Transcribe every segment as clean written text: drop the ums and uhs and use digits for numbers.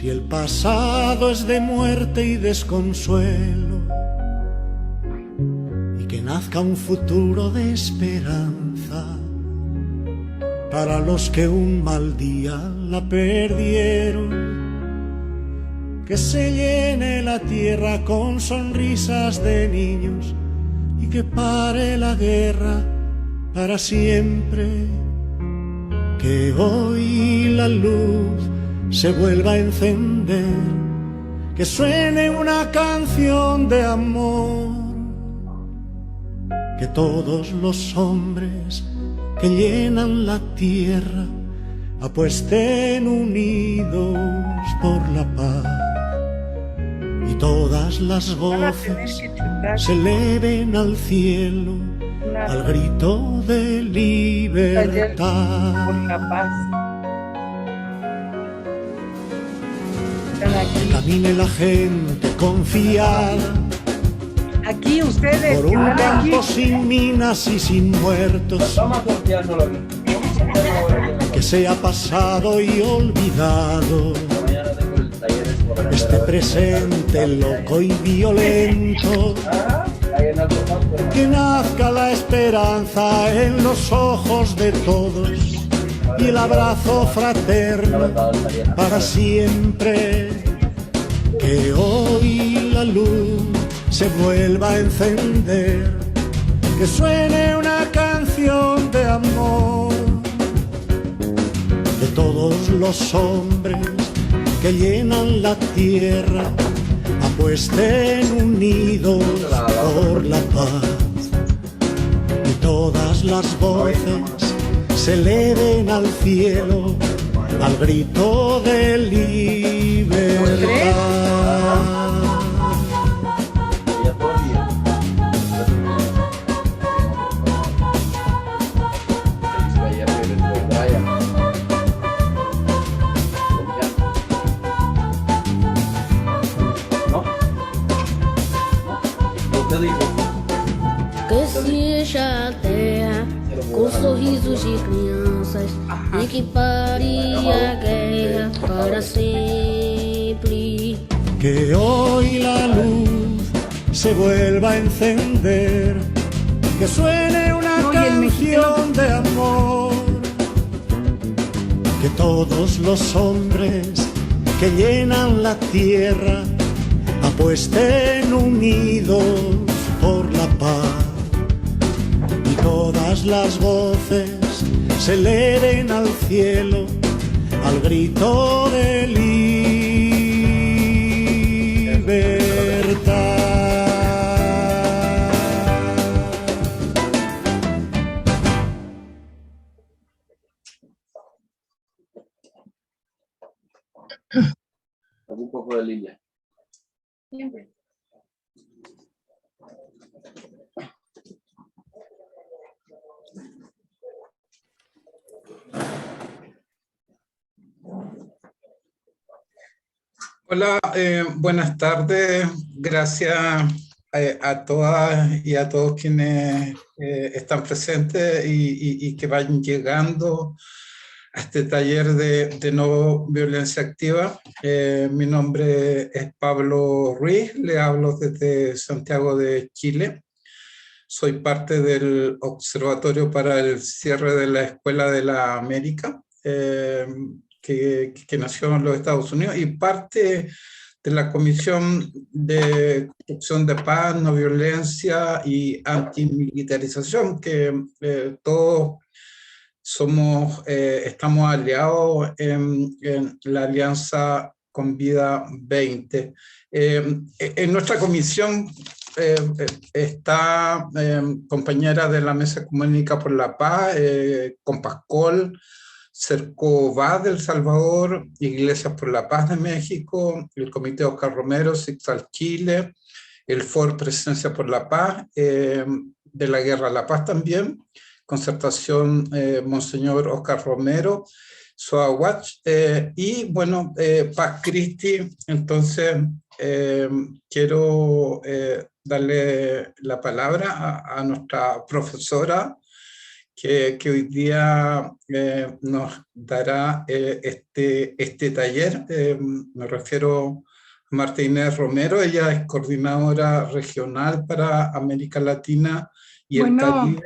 Si el pasado es de muerte y desconsuelo, y que nazca un futuro de esperanza para los que un mal día la perdieron. Que se llene la tierra con sonrisas de niños y que pare la guerra para siempre. Que hoy la luz se vuelva a encender, que suene una canción de amor, que todos los hombres que llenan la tierra apuesten unidos por la paz, y todas las voces se eleven al cielo al grito de libertad. Por la paz. Que camine la gente confiada Aquí ustedes por un están aquí. campo sin minas y sin muertos, que sea pasado y olvidado este presente loco y violento. Que nazca la esperanza en los ojos de todos y el abrazo fraterno para siempre. Que hoy la luz se vuelva a encender, que suene una canción de amor, de todos los hombres que llenan la tierra apuesten unidos por la paz, y todas las voces se eleven al cielo al grito de libertad. Que seja a terra com sorrisos de crianças e que pare a guerra para sempre. Que hoy la luz se vuelva a encender, que suene una canción de amor, que todos los hombres que llenan la tierra apuesten unidos por la paz, y todas las voces se eleven al cielo al grito de libertad. Un poco de línea. Siempre. Hola, buenas tardes. Gracias a todas y a todos quienes están presentes y que van llegando a este taller de no violencia activa. Mi nombre es Pablo Ruiz, le hablo desde Santiago de Chile. Soy parte del Observatorio para el Cierre de la Escuela de la América, que nació en los Estados Unidos, y parte de la Comisión de Construcción de Paz, No Violencia y Antimilitarización, que todos estamos aliados en la Alianza Convida 20. En nuestra comisión está compañera de la Mesa Ecuménica por la Paz, Compascol, Cercová de El Salvador, Iglesias por la Paz de México, el Comité Oscar Romero, Cixal Chile, el FOR Presencia por la Paz, de la Guerra a la Paz también, Concertación Monseñor Oscar Romero, SOAWatch, y bueno, Paz Christi. Entonces quiero darle la palabra a nuestra profesora, que hoy día nos dará este taller. Me refiero a Marta Inés Romero, ella es coordinadora regional para América Latina y el Caribe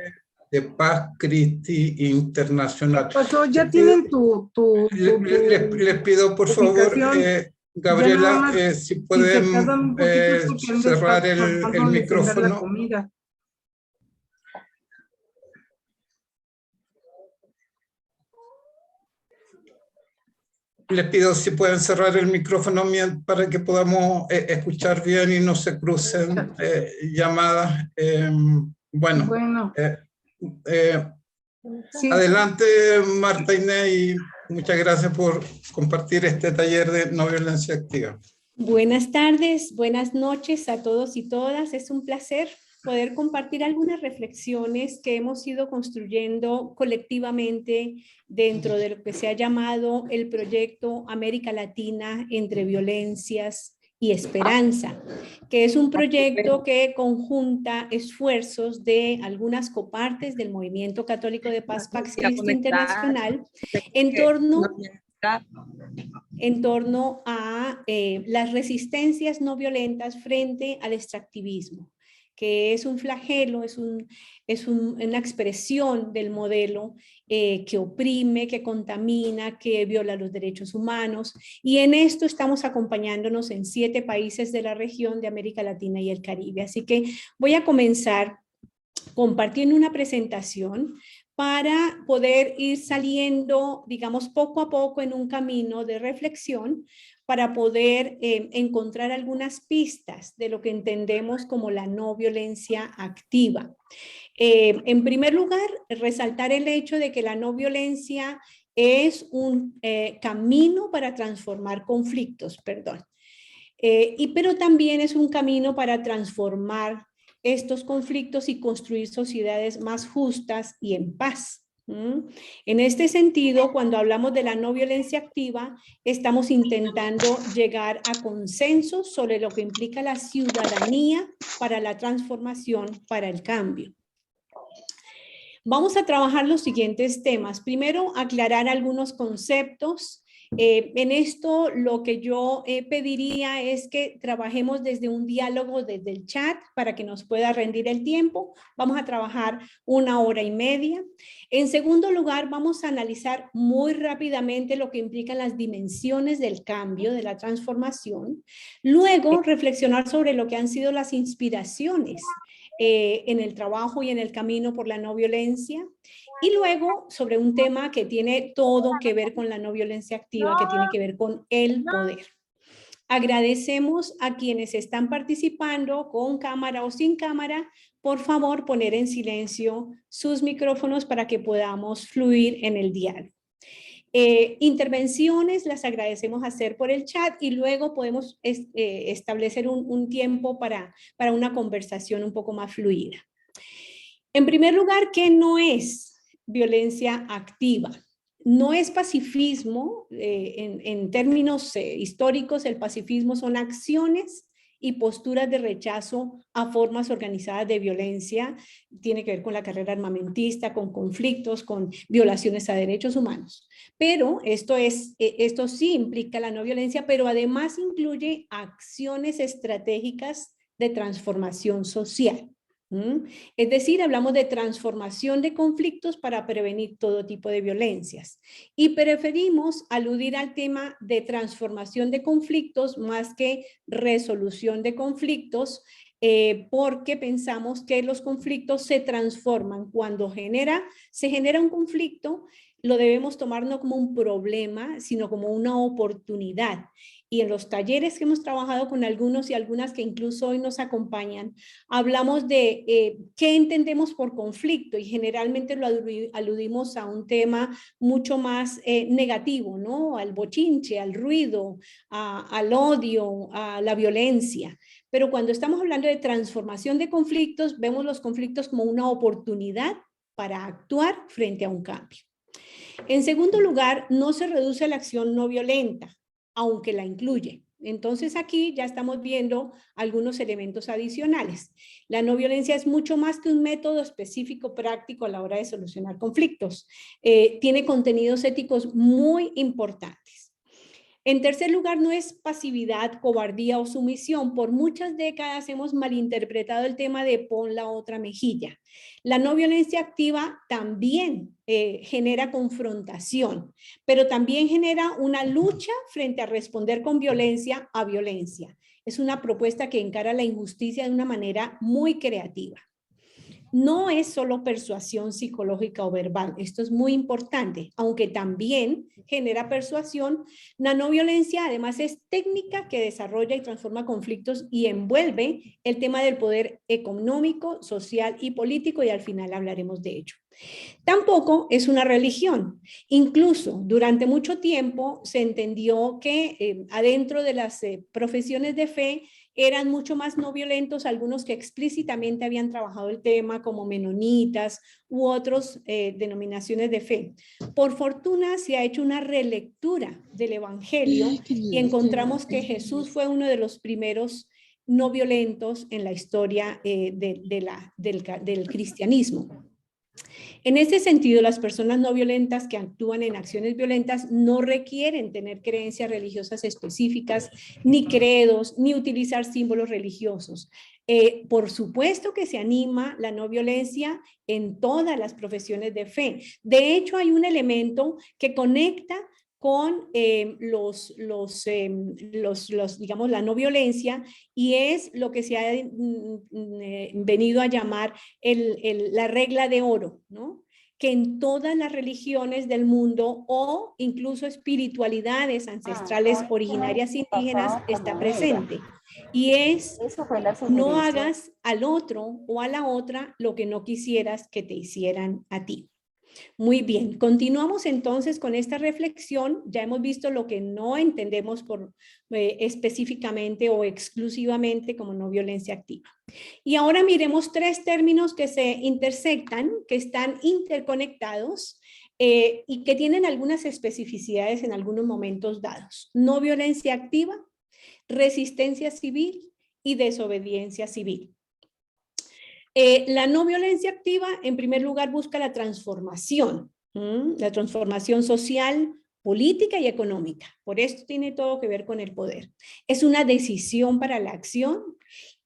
de Paz Christi Internacional. Pasó, ya tienen Les pido por favor, Gabriela, si pueden cerrar el micrófono. Les pido si pueden cerrar el micrófono para que podamos escuchar bien y no se crucen llamadas. Sí. Adelante, Marta Inés, y muchas gracias por compartir este taller de no violencia activa. Buenas tardes, buenas noches a todos y todas. Es un placer poder compartir algunas reflexiones que hemos ido construyendo colectivamente dentro de lo que se ha llamado el proyecto América Latina entre violencias y esperanza, que es un proyecto que conjunta esfuerzos de algunas copartes del Movimiento Católico de Paz Pax Christi Internacional en torno a las resistencias no violentas frente al extractivismo, que es un flagelo, es una expresión del modelo que oprime, que contamina, que viola los derechos humanos. Y en esto estamos acompañándonos en 7 países de la región de América Latina y el Caribe. Así que voy a comenzar compartiendo una presentación para poder ir saliendo, digamos, poco a poco en un camino de reflexión para poder encontrar algunas pistas de lo que entendemos como la no violencia activa. En primer lugar, resaltar el hecho de que la no violencia es un camino para transformar conflictos, pero también es un camino para transformar estos conflictos y construir sociedades más justas y en paz. En este sentido, cuando hablamos de la no violencia activa, estamos intentando llegar a consensos sobre lo que implica la ciudadanía para la transformación, para el cambio. Vamos a trabajar los siguientes temas. Primero, aclarar algunos conceptos. En esto lo que yo pediría es que trabajemos desde un diálogo desde el chat para que nos pueda rendir el tiempo. Vamos a trabajar 1 hora y media. En segundo lugar, vamos a analizar muy rápidamente lo que implican las dimensiones del cambio, de la transformación. Luego, reflexionar sobre lo que han sido las inspiraciones en el trabajo y en el camino por la no violencia. Y luego sobre un tema que tiene todo que ver con la no violencia activa, que tiene que ver con el poder. Agradecemos a quienes están participando con cámara o sin cámara. Por favor, poner en silencio sus micrófonos para que podamos fluir en el diálogo. Intervenciones las agradecemos hacer por el chat y luego podemos establecer un tiempo para una conversación un poco más fluida. En primer lugar, ¿qué no es violencia activa? No es pacifismo. En términos históricos, el pacifismo son acciones y posturas de rechazo a formas organizadas de violencia. Tiene que ver con la carrera armamentista, con conflictos, con violaciones a derechos humanos. Pero esto sí implica la no violencia, pero además incluye acciones estratégicas de transformación social. Es decir, hablamos de transformación de conflictos para prevenir todo tipo de violencias. Y preferimos aludir al tema de transformación de conflictos más que resolución de conflictos, porque pensamos que los conflictos se transforman. Cuando se genera un conflicto, lo debemos tomar no como un problema, sino como una oportunidad. Y en los talleres que hemos trabajado con algunos y algunas que incluso hoy nos acompañan, hablamos de qué entendemos por conflicto y generalmente lo aludimos a un tema mucho más negativo, ¿no? Al bochinche, al ruido, al odio, a la violencia. Pero cuando estamos hablando de transformación de conflictos, vemos los conflictos como una oportunidad para actuar frente a un cambio. En segundo lugar, no se reduce la acción no violenta, aunque la incluye. Entonces aquí ya estamos viendo algunos elementos adicionales. La no violencia es mucho más que un método específico práctico a la hora de solucionar conflictos. Tiene contenidos éticos muy importantes. En tercer lugar, no es pasividad, cobardía o sumisión. Por muchas décadas hemos malinterpretado el tema de pon la otra mejilla. La no violencia activa también genera confrontación, pero también genera una lucha frente a responder con violencia a violencia. Es una propuesta que encara la injusticia de una manera muy creativa. No es solo persuasión psicológica o verbal, esto es muy importante, aunque también genera persuasión. La no violencia además es técnica que desarrolla y transforma conflictos y envuelve el tema del poder económico, social y político, y al final hablaremos de ello. Tampoco es una religión. Incluso durante mucho tiempo se entendió que adentro de las profesiones de fe eran mucho más no violentos algunos que explícitamente habían trabajado el tema, como menonitas u otras denominaciones de fe. Por fortuna se ha hecho una relectura del Evangelio y encontramos que Jesús fue uno de los primeros no violentos en la historia del cristianismo. En ese sentido, las personas no violentas que actúan en acciones violentas no requieren tener creencias religiosas específicas, ni credos, ni utilizar símbolos religiosos. Por supuesto que se anima la no violencia en todas las profesiones de fe. De hecho, hay un elemento que conecta con digamos, la no violencia, y es lo que se ha venido a llamar la regla de oro, ¿no? Que en todas las religiones del mundo o incluso espiritualidades ancestrales originarias indígenas está presente. Y es, no hagas al otro o a la otra lo que no quisieras que te hicieran a ti. Muy bien, continuamos entonces con esta reflexión. Ya hemos visto lo que no entendemos por específicamente o exclusivamente como no violencia activa. Y ahora miremos tres términos que se intersectan, que están interconectados y que tienen algunas especificidades en algunos momentos dados. No violencia activa, resistencia civil y desobediencia civil. La no violencia activa, en primer lugar, busca la transformación social, política y económica. Por esto tiene todo que ver con el poder. Es una decisión para la acción.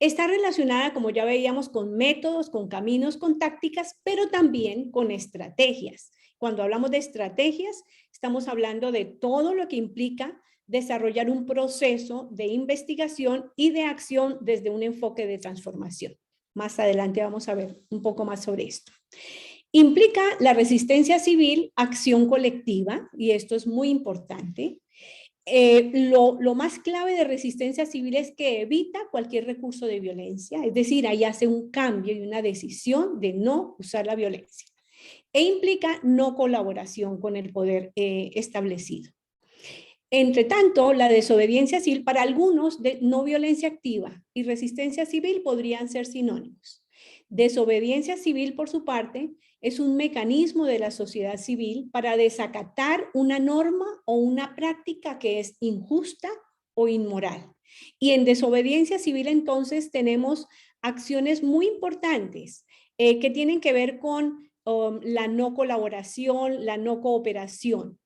Está relacionada, como ya veíamos, con métodos, con caminos, con tácticas, pero también con estrategias. Cuando hablamos de estrategias, estamos hablando de todo lo que implica desarrollar un proceso de investigación y de acción desde un enfoque de transformación. Más adelante vamos a ver un poco más sobre esto. Implica la resistencia civil, acción colectiva, y esto es muy importante. Lo más clave de resistencia civil es que evita cualquier recurso de violencia, es decir, ahí hace un cambio y una decisión de no usar la violencia. E implica no colaboración con el poder establecido. Entre tanto, la desobediencia civil, para algunos, de no violencia activa y resistencia civil podrían ser sinónimos. Desobediencia civil, por su parte, es un mecanismo de la sociedad civil para desacatar una norma o una práctica que es injusta o inmoral. Y en desobediencia civil, entonces, tenemos acciones muy importantes que tienen que ver con la no colaboración, la no cooperación.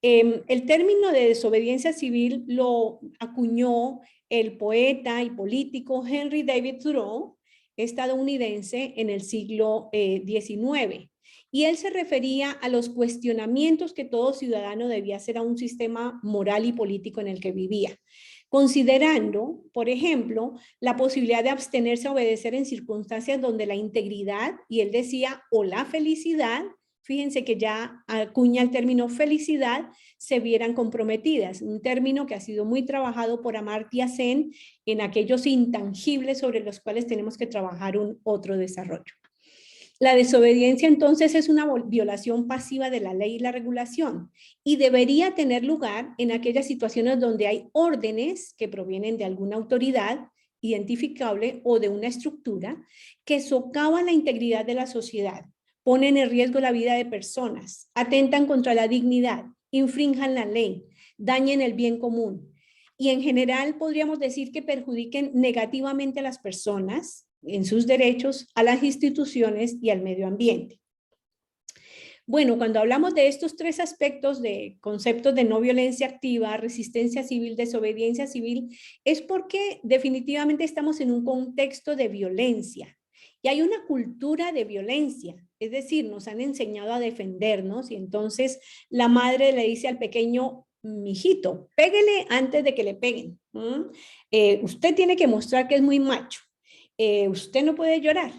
El término de desobediencia civil lo acuñó el poeta y político Henry David Thoreau, estadounidense, en el siglo XIX. Y él se refería a los cuestionamientos que todo ciudadano debía hacer a un sistema moral y político en el que vivía, considerando, por ejemplo, la posibilidad de abstenerse a obedecer en circunstancias donde la integridad, y él decía, o la felicidad, fíjense que ya acuña el término felicidad, se vieran comprometidas, un término que ha sido muy trabajado por Amartya Sen en aquellos intangibles sobre los cuales tenemos que trabajar un otro desarrollo. La desobediencia entonces es una violación pasiva de la ley y la regulación y debería tener lugar en aquellas situaciones donde hay órdenes que provienen de alguna autoridad identificable o de una estructura que socavan la integridad de la sociedad, ponen en riesgo la vida de personas, atentan contra la dignidad, infrinjan la ley, dañen el bien común. y en general podríamos decir que perjudiquen negativamente a las personas en sus derechos, a las instituciones y al medio ambiente. Bueno, cuando hablamos de estos tres aspectos de conceptos de no violencia activa, resistencia civil, desobediencia civil, es porque definitivamente estamos en un contexto de violencia y hay una cultura de violencia, es decir, nos han enseñado a defendernos y entonces la madre le dice al pequeño, mijito, péguele antes de que le peguen. Usted tiene que mostrar que es muy macho, usted no puede llorar.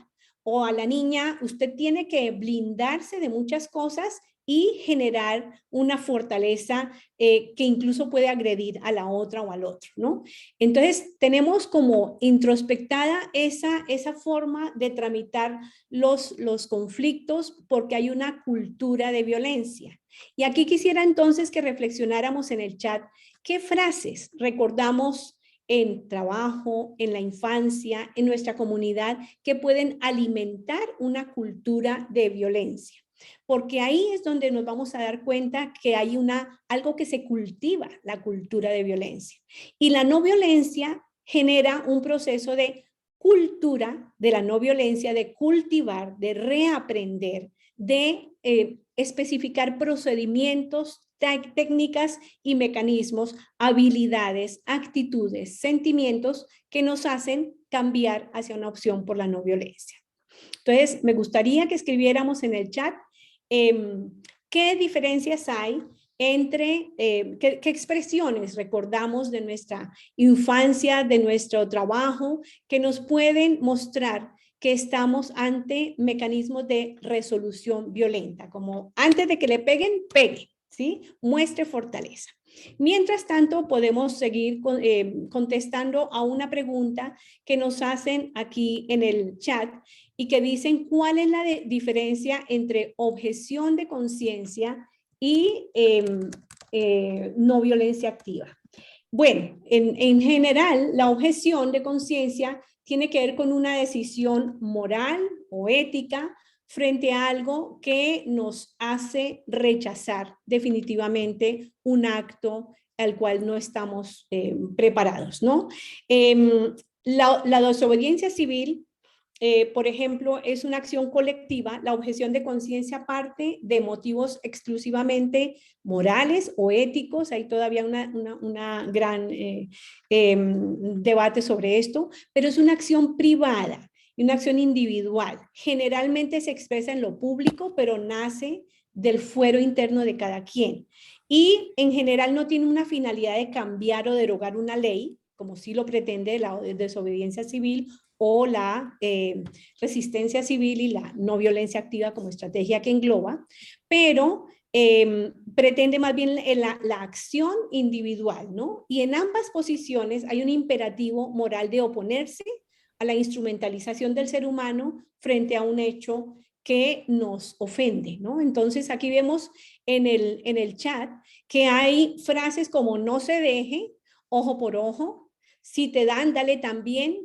O a la niña, usted tiene que blindarse de muchas cosas y generar una fortaleza que incluso puede agredir a la otra o al otro, ¿no? Entonces, tenemos como introspectada esa forma de tramitar los conflictos porque hay una cultura de violencia. Y aquí quisiera entonces que reflexionáramos en el chat qué frases recordamos en trabajo, en la infancia, en nuestra comunidad, que pueden alimentar una cultura de violencia. Porque ahí es donde nos vamos a dar cuenta que hay algo que se cultiva, la cultura de violencia. Y la no violencia genera un proceso de cultura de la no violencia, de cultivar, de reaprender, de especificar procedimientos, técnicas y mecanismos, habilidades, actitudes, sentimientos que nos hacen cambiar hacia una opción por la no violencia. Entonces, me gustaría que escribiéramos en el chat qué diferencias hay entre, qué expresiones recordamos de nuestra infancia, de nuestro trabajo, que nos pueden mostrar que estamos ante mecanismos de resolución violenta, como antes de que le peguen, pegue, ¿sí? Muestre fortaleza. Mientras tanto, podemos seguir contestando a una pregunta que nos hacen aquí en el chat y que dicen cuál es la diferencia entre objeción de conciencia y no violencia activa. Bueno, en general, la objeción de conciencia tiene que ver con una decisión moral o ética frente a algo que nos hace rechazar definitivamente un acto al cual no estamos preparados, ¿no? La desobediencia civil, por ejemplo, es una acción colectiva. La objeción de conciencia parte de motivos exclusivamente morales o éticos. Hay todavía una gran debate sobre esto, pero es una acción privada y una acción individual. Generalmente se expresa en lo público, pero nace del fuero interno de cada quien. Y en general no tiene una finalidad de cambiar o derogar una ley, como sí lo pretende la desobediencia civil o la resistencia civil y la no violencia activa como estrategia que engloba, pero pretende más bien la acción individual, ¿no? Y en ambas posiciones hay un imperativo moral de oponerse a la instrumentalización del ser humano frente a un hecho que nos ofende, ¿no? Entonces aquí vemos en el chat que hay frases como no se deje, ojo por ojo, si te dan, dale también,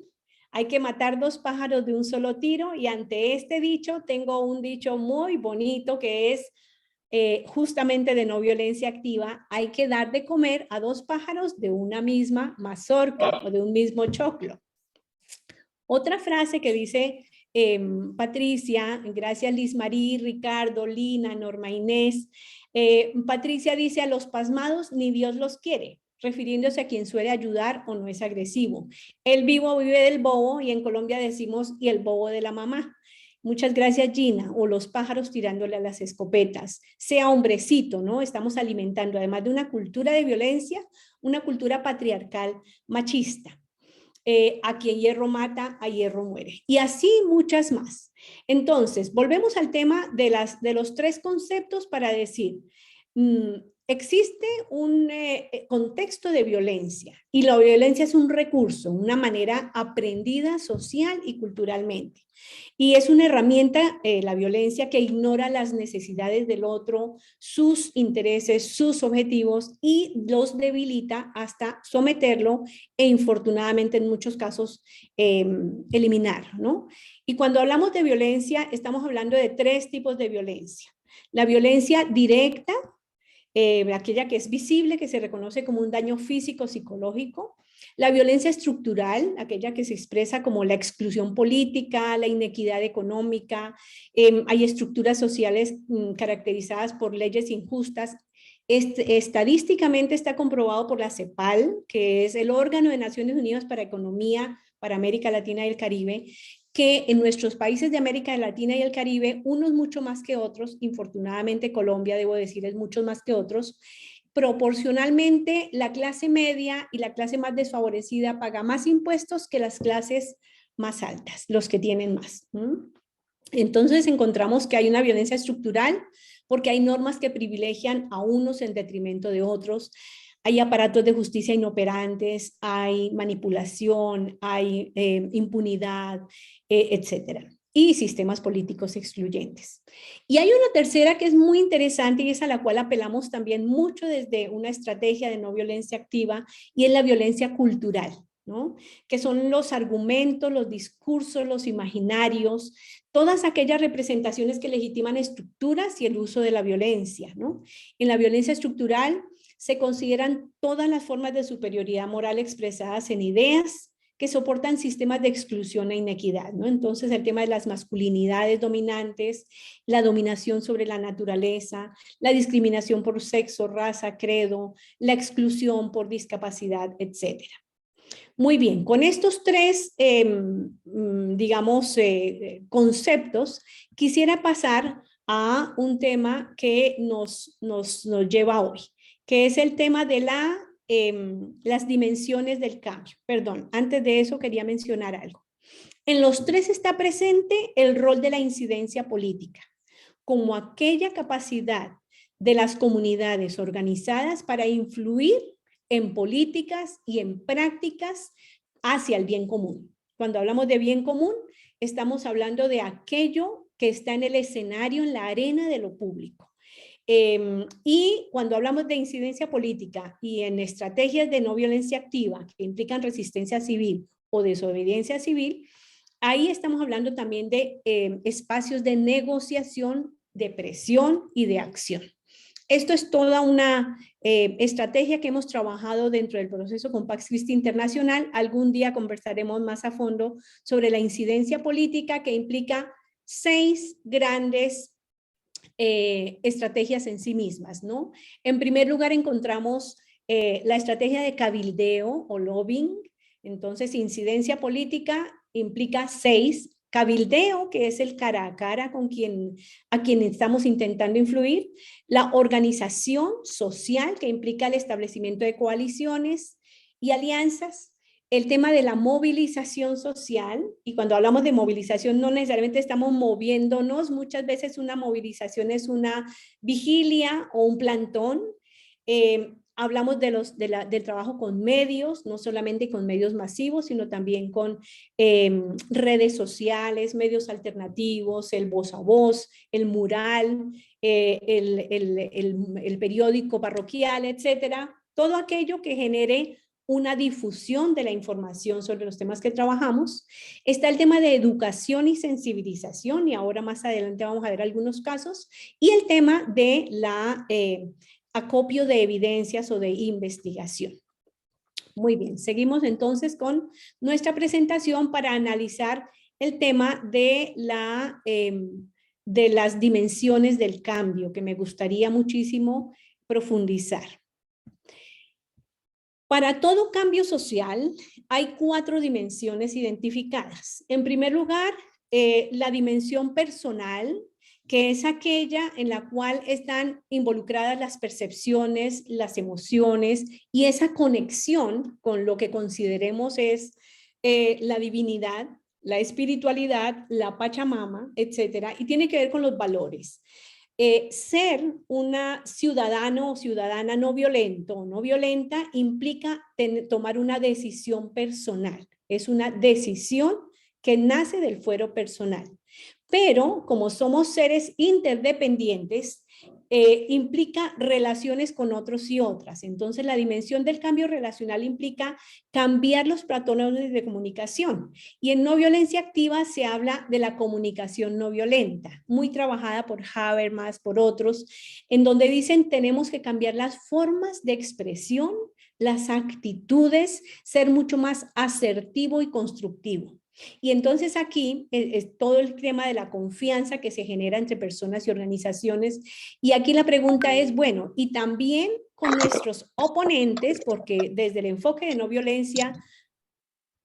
hay que matar dos pájaros de un solo tiro, y ante este dicho tengo un dicho muy bonito que es justamente de no violencia activa: hay que dar de comer a dos pájaros de una misma mazorca o de un mismo choclo. Otra frase que dice Patricia, gracias Liz Marí, Ricardo, Lina, Norma Inés. Patricia dice: a los pasmados ni Dios los quiere, refiriéndose a quien suele ayudar o no es agresivo. El vivo vive del bobo, y en Colombia decimos y el bobo de la mamá. Muchas gracias Gina. O los pájaros tirándole a las escopetas. Sea hombrecito, ¿no? Estamos alimentando, además de una cultura de violencia, una cultura patriarcal machista. A quien hierro mata, a hierro muere. Y así muchas más. Entonces, volvemos al tema de los tres conceptos para decir, existe un contexto de violencia, y la violencia es un recurso, una manera aprendida social y culturalmente. Y es una herramienta, la violencia, que ignora las necesidades del otro, sus intereses, sus objetivos, y los debilita hasta someterlo e infortunadamente en muchos casos eliminar, ¿no? Y cuando hablamos de violencia, estamos hablando de tres tipos de violencia. La violencia directa, aquella que es visible, que se reconoce como un daño físico, psicológico. La violencia estructural, aquella que se expresa como la exclusión política, la inequidad económica. Hay estructuras sociales caracterizadas por leyes injustas. Estadísticamente está comprobado por la CEPAL, que es el órgano de Naciones Unidas para Economía para América Latina y el Caribe, que en nuestros países de América Latina y el Caribe, unos mucho más que otros, infortunadamente Colombia, debo decir, es mucho más que otros, proporcionalmente la clase media y la clase más desfavorecida paga más impuestos que las clases más altas, los que tienen más. Entonces encontramos que hay una violencia estructural porque hay normas que privilegian a unos en detrimento de otros. Hay aparatos de justicia inoperantes, hay manipulación, hay impunidad, etcétera. Y sistemas políticos excluyentes. Y hay una tercera que es muy interesante y es a la cual apelamos también mucho desde una estrategia de no violencia activa, y es la violencia cultural, ¿no? Que son los argumentos, los discursos, los imaginarios, todas aquellas representaciones que legitiman estructuras y el uso de la violencia, ¿no? En la violencia estructural se consideran todas las formas de superioridad moral expresadas en ideas que soportan sistemas de exclusión e inequidad, ¿no? Entonces el tema de las masculinidades dominantes, la dominación sobre la naturaleza, la discriminación por sexo, raza, credo, la exclusión por discapacidad, etcétera. Muy bien, con estos tres, digamos, conceptos, quisiera pasar a un tema que nos lleva hoy, que es el tema de las dimensiones del cambio. Perdón, antes de eso quería mencionar algo. En los tres está presente el rol de la incidencia política, como aquella capacidad de las comunidades organizadas para influir en políticas y en prácticas hacia el bien común. Cuando hablamos de bien común, estamos hablando de aquello que está en el escenario, en la arena de lo público. Y cuando hablamos de incidencia política y en estrategias de no violencia activa que implican resistencia civil o desobediencia civil, ahí estamos hablando también de espacios de negociación, de presión y de acción. Esto es toda una estrategia que hemos trabajado dentro del proceso con Pax Christi Internacional. Algún día conversaremos más a fondo sobre la incidencia política, que implica 6 grandes estrategias en sí mismas, ¿no? En primer lugar encontramos la estrategia de cabildeo o lobbying. Entonces, incidencia política implica 6. Cabildeo, que es el cara a cara con a quien estamos intentando influir. La organización social, que implica el establecimiento de coaliciones y alianzas. El tema de la movilización social, y cuando hablamos de movilización no necesariamente estamos moviéndonos, muchas veces una movilización es una vigilia o un plantón. Hablamos del trabajo con medios, no solamente con medios masivos, sino también con redes sociales, medios alternativos, el voz a voz, el mural, el periódico parroquial, etcétera. Todo aquello que genere una difusión de la información sobre los temas que trabajamos. Está el tema de educación y sensibilización, y ahora más adelante vamos a ver algunos casos, y el tema de la acopio de evidencias o de investigación. Muy bien, seguimos entonces con nuestra presentación para analizar el tema de las dimensiones del cambio, que me gustaría muchísimo profundizar. Para todo cambio social hay 4 dimensiones identificadas. En primer lugar, la dimensión personal, que es aquella en la cual están involucradas las percepciones, las emociones y esa conexión con lo que consideremos es la divinidad, la espiritualidad, la Pachamama, etcétera, y tiene que ver con los valores. Ser una ciudadano o ciudadana no violento o no violenta implica tomar una decisión personal. Es una decisión que nace del fuero personal. Pero como somos seres interdependientes, implica relaciones con otros y otras. Entonces, la dimensión del cambio relacional implica cambiar los patrones de comunicación. Y en no violencia activa se habla de la comunicación no violenta, muy trabajada por Habermas, por otros, en donde dicen tenemos que cambiar las formas de expresión, las actitudes, ser mucho más asertivo y constructivo. Y entonces aquí es todo el tema de la confianza que se genera entre personas y organizaciones. Y aquí la pregunta es, bueno, y también con nuestros oponentes, porque desde el enfoque de no violencia,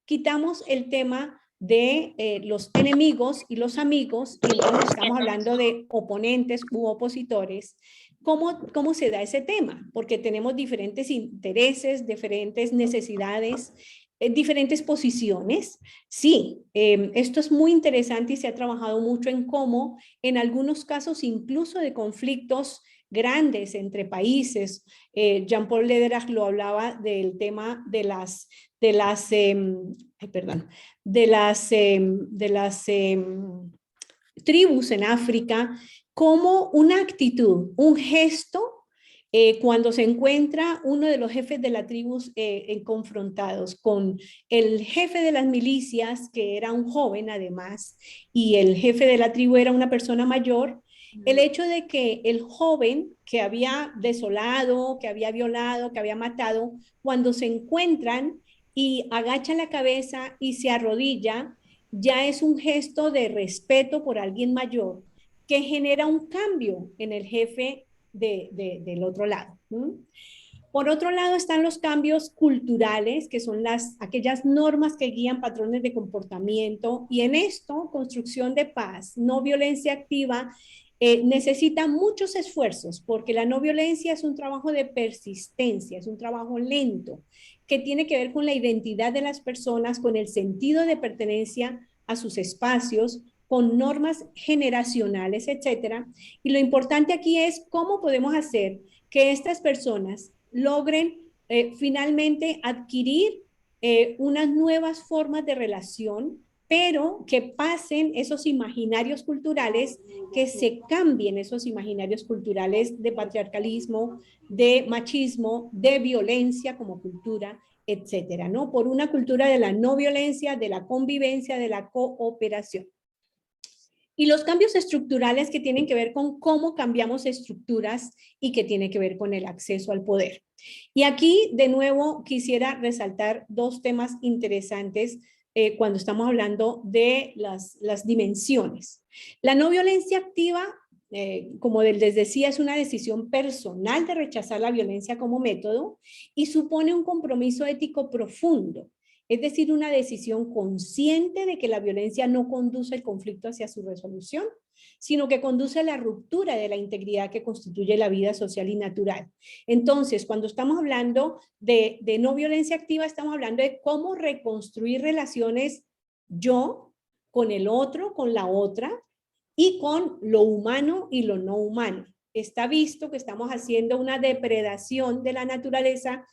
quitamos el tema de los enemigos y los amigos, y entonces estamos hablando de oponentes u opositores. ¿Cómo se da ese tema? Porque tenemos diferentes intereses, diferentes necesidades, diferentes posiciones. Sí, esto es muy interesante y se ha trabajado mucho en cómo, en algunos casos incluso de conflictos grandes entre países, Jean-Paul Lederach lo hablaba del tema de las tribus en África, como una actitud, un gesto, cuando se encuentra uno de los jefes de la tribu confrontados con el jefe de las milicias, que era un joven además, y el jefe de la tribu era una persona mayor, el hecho de que el joven que había desolado, que había violado, que había matado, cuando se encuentran y agacha la cabeza y se arrodilla, ya es un gesto de respeto por alguien mayor que genera un cambio en el jefe del otro lado. Por otro lado están los cambios culturales, que son aquellas normas que guían patrones de comportamiento, y en esto, construcción de paz, no violencia activa, necesita muchos esfuerzos, porque la no violencia es un trabajo de persistencia, es un trabajo lento, que tiene que ver con la identidad de las personas, con el sentido de pertenencia a sus espacios, con normas generacionales, etcétera. Y lo importante aquí es cómo podemos hacer que estas personas logren finalmente adquirir unas nuevas formas de relación, pero que pasen esos imaginarios culturales, que se cambien esos imaginarios culturales de patriarcalismo, de machismo, de violencia como cultura, etcétera, ¿no? Por una cultura de la no violencia, de la convivencia, de la cooperación. Y los cambios estructurales que tienen que ver con cómo cambiamos estructuras y que tiene que ver con el acceso al poder. Y aquí, de nuevo, quisiera resaltar dos temas interesantes cuando estamos hablando de las dimensiones. La no violencia activa, como les decía, es una decisión personal de rechazar la violencia como método y supone un compromiso ético profundo. Es decir, una decisión consciente de que la violencia no conduce el conflicto hacia su resolución, sino que conduce a la ruptura de la integridad que constituye la vida social y natural. Entonces, cuando estamos hablando de no violencia activa, estamos hablando de cómo reconstruir relaciones yo con el otro, con la otra, y con lo humano y lo no humano. Está visto que estamos haciendo una depredación de la naturaleza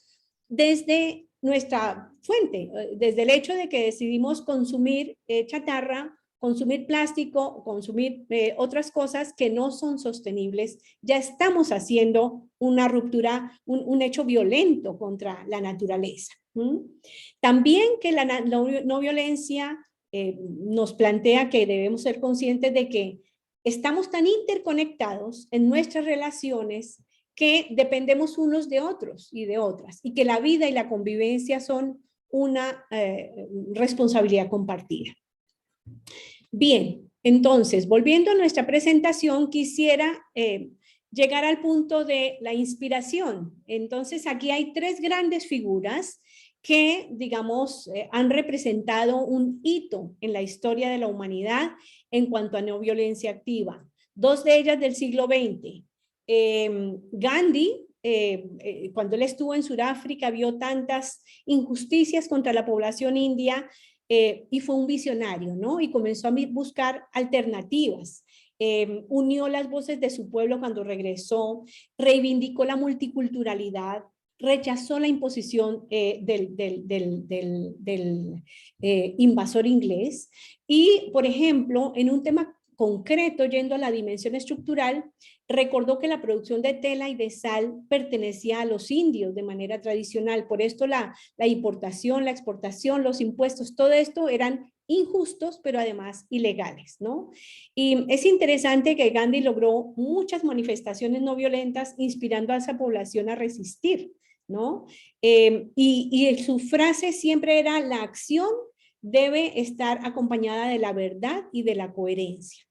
desde nuestra fuente, desde el hecho de que decidimos consumir chatarra, consumir plástico, consumir otras cosas que no son sostenibles, ya estamos haciendo una ruptura, un hecho violento contra la naturaleza. También que la no violencia nos plantea que debemos ser conscientes de que estamos tan interconectados en nuestras relaciones que dependemos unos de otros y de otras, y que la vida y la convivencia son una responsabilidad compartida. Bien, entonces, volviendo a nuestra presentación, quisiera llegar al punto de la inspiración. Entonces, aquí hay tres grandes figuras que, digamos, han representado un hito en la historia de la humanidad en cuanto a no violencia activa. Dos de ellas del siglo XX. Gandhi, cuando él estuvo en Sudáfrica, vio tantas injusticias contra la población india y fue un visionario, ¿no? Y comenzó a buscar alternativas. Unió las voces de su pueblo cuando regresó, reivindicó la multiculturalidad, rechazó la imposición del invasor inglés y, por ejemplo, en un tema concreto, yendo a la dimensión estructural, recordó que la producción de tela y de sal pertenecía a los indios de manera tradicional. Por esto la importación, la exportación, los impuestos, todo esto eran injustos, pero además ilegales, ¿no? Y es interesante que Gandhi logró muchas manifestaciones no violentas, inspirando a esa población a resistir, ¿no? Y su frase siempre era: la acción debe estar acompañada de la verdad y de la coherencia.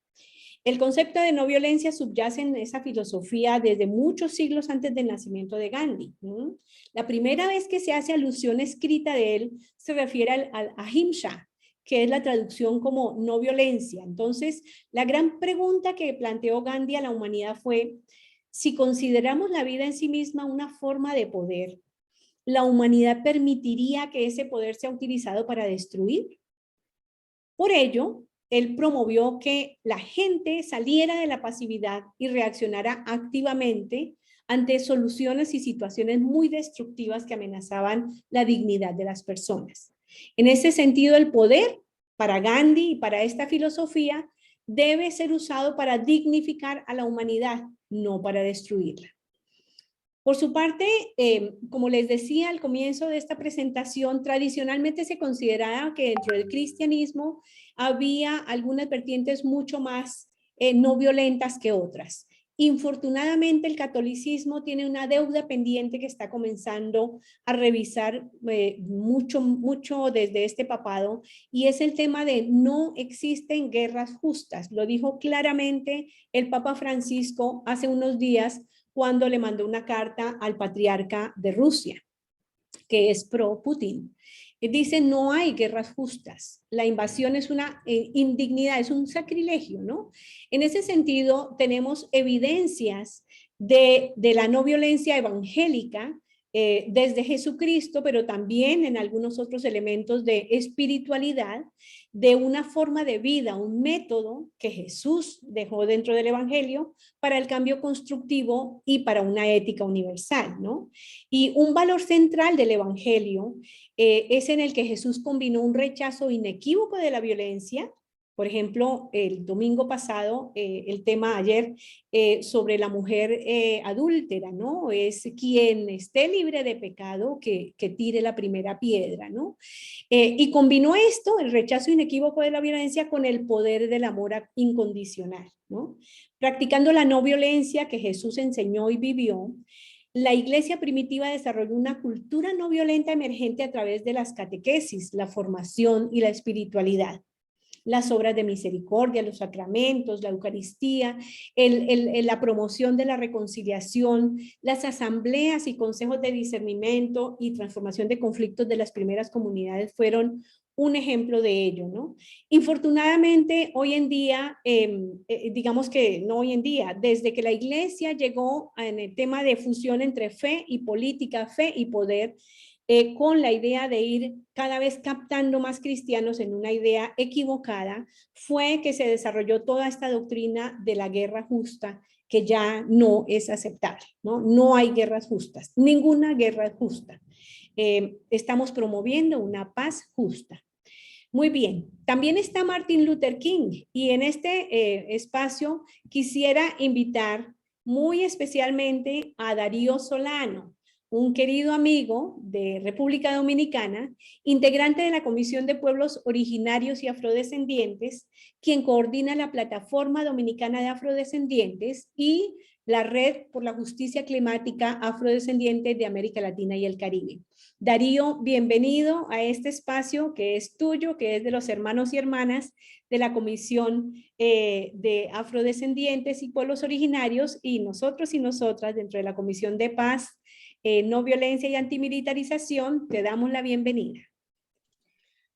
El concepto de no violencia subyace en esa filosofía desde muchos siglos antes del nacimiento de Gandhi. La primera vez que se hace alusión escrita de él se refiere al ahimsa, que es la traducción como no violencia. Entonces, la gran pregunta que planteó Gandhi a la humanidad fue: si consideramos la vida en sí misma una forma de poder, ¿la humanidad permitiría que ese poder sea utilizado para destruir? Por ello, él promovió que la gente saliera de la pasividad y reaccionara activamente ante soluciones y situaciones muy destructivas que amenazaban la dignidad de las personas. En ese sentido, el poder, para Gandhi y para esta filosofía, debe ser usado para dignificar a la humanidad, no para destruirla. Por su parte, como les decía al comienzo de esta presentación, tradicionalmente se consideraba que dentro del cristianismo había algunas vertientes mucho más no violentas que otras. Infortunadamente, el catolicismo tiene una deuda pendiente que está comenzando a revisar mucho desde este papado, y es el tema de no existen guerras justas. Lo dijo claramente el Papa Francisco hace unos días, cuando le mandó una carta al patriarca de Rusia, que es pro Putin. Dice: no hay guerras justas, la invasión es una indignidad, es un sacrilegio, ¿no? En ese sentido, tenemos evidencias de la no violencia evangélica desde Jesucristo, pero también en algunos otros elementos de espiritualidad, de una forma de vida, un método que Jesús dejó dentro del evangelio para el cambio constructivo y para una ética universal, ¿no? Y un valor central del evangelio es en el que Jesús combinó un rechazo inequívoco de la violencia. Por ejemplo, el domingo pasado, el tema ayer sobre la mujer adúltera, ¿no? Es quien esté libre de pecado que tire la primera piedra, ¿no? Y combinó esto, el rechazo inequívoco de la violencia, con el poder del amor incondicional, ¿no? Practicando la no violencia que Jesús enseñó y vivió, la iglesia primitiva desarrolló una cultura no violenta emergente a través de las catequesis, la formación y la espiritualidad. Las obras de misericordia, los sacramentos, la Eucaristía, la promoción de la reconciliación, las asambleas y consejos de discernimiento y transformación de conflictos de las primeras comunidades fueron un ejemplo de ello, ¿no? Infortunadamente, hoy en día, digamos que no hoy en día, desde que la iglesia llegó en el tema de fusión entre fe y política, fe y poder, con la idea de ir cada vez captando más cristianos en una idea equivocada, fue que se desarrolló toda esta doctrina de la guerra justa, que ya no es aceptable, ¿no? No hay guerras justas, ninguna guerra es justa. Estamos promoviendo una paz justa. Muy bien, también está Martin Luther King, y en este espacio quisiera invitar muy especialmente a Darío Solano, un querido amigo de República Dominicana, integrante de la Comisión de Pueblos Originarios y Afrodescendientes, quien coordina la Plataforma Dominicana de Afrodescendientes y la Red por la Justicia Climática Afrodescendiente de América Latina y el Caribe. Darío, bienvenido a este espacio que es tuyo, que es de los hermanos y hermanas de la Comisión de Afrodescendientes y Pueblos Originarios, y nosotros y nosotras dentro de la Comisión de Paz, No Violencia y Antimilitarización, te damos la bienvenida.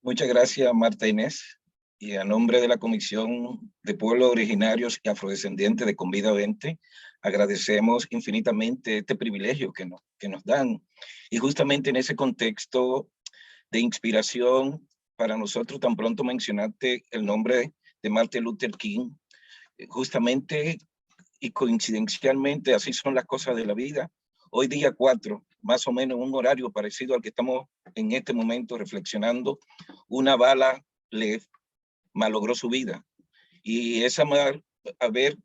Muchas gracias, Marta Inés. Y a nombre de la Comisión de Pueblos Originarios y Afrodescendientes de Convida 20, agradecemos infinitamente este privilegio que nos dan. Y justamente en ese contexto de inspiración, para nosotros tan pronto mencionaste el nombre de Martin Luther King, justamente y coincidencialmente, así son las cosas de la vida. Hoy día 4, más o menos en un horario parecido al que estamos en este momento reflexionando, una bala le malogró su vida. Y haber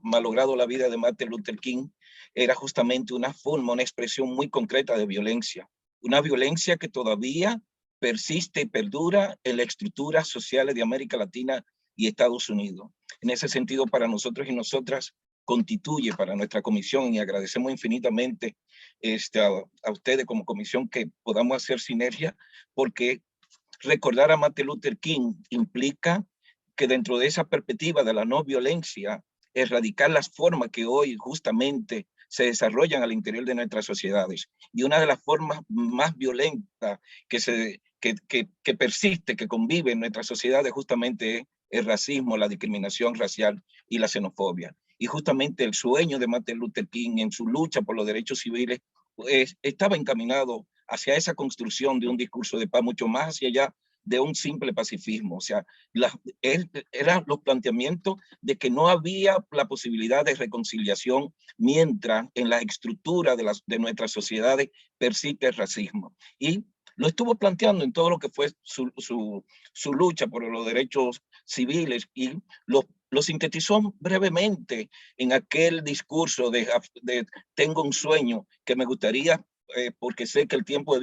malogrado la vida de Martin Luther King era justamente una forma, una expresión muy concreta de violencia. Una violencia que todavía persiste y perdura en las estructuras sociales de América Latina y Estados Unidos. En ese sentido, para nosotros y nosotras, constituye para nuestra comisión, y agradecemos infinitamente a ustedes como comisión que podamos hacer sinergia, porque recordar a Martin Luther King implica que dentro de esa perspectiva de la no violencia, erradicar las formas que hoy justamente se desarrollan al interior de nuestras sociedades. Y una de las formas más violentas que persiste, que convive en nuestras sociedades justamente es el racismo, la discriminación racial y la xenofobia. Y justamente el sueño de Martin Luther King en su lucha por los derechos civiles estaba encaminado hacia esa construcción de un discurso de paz mucho más hacia allá de un simple pacifismo. O sea, eran los planteamientos de que no había la posibilidad de reconciliación mientras en la estructura de nuestras sociedades persiste el racismo. Y lo estuvo planteando en todo lo que fue su lucha por los derechos civiles, y lo sintetizó brevemente en aquel discurso de tengo un sueño que me gustaría, porque sé que el tiempo es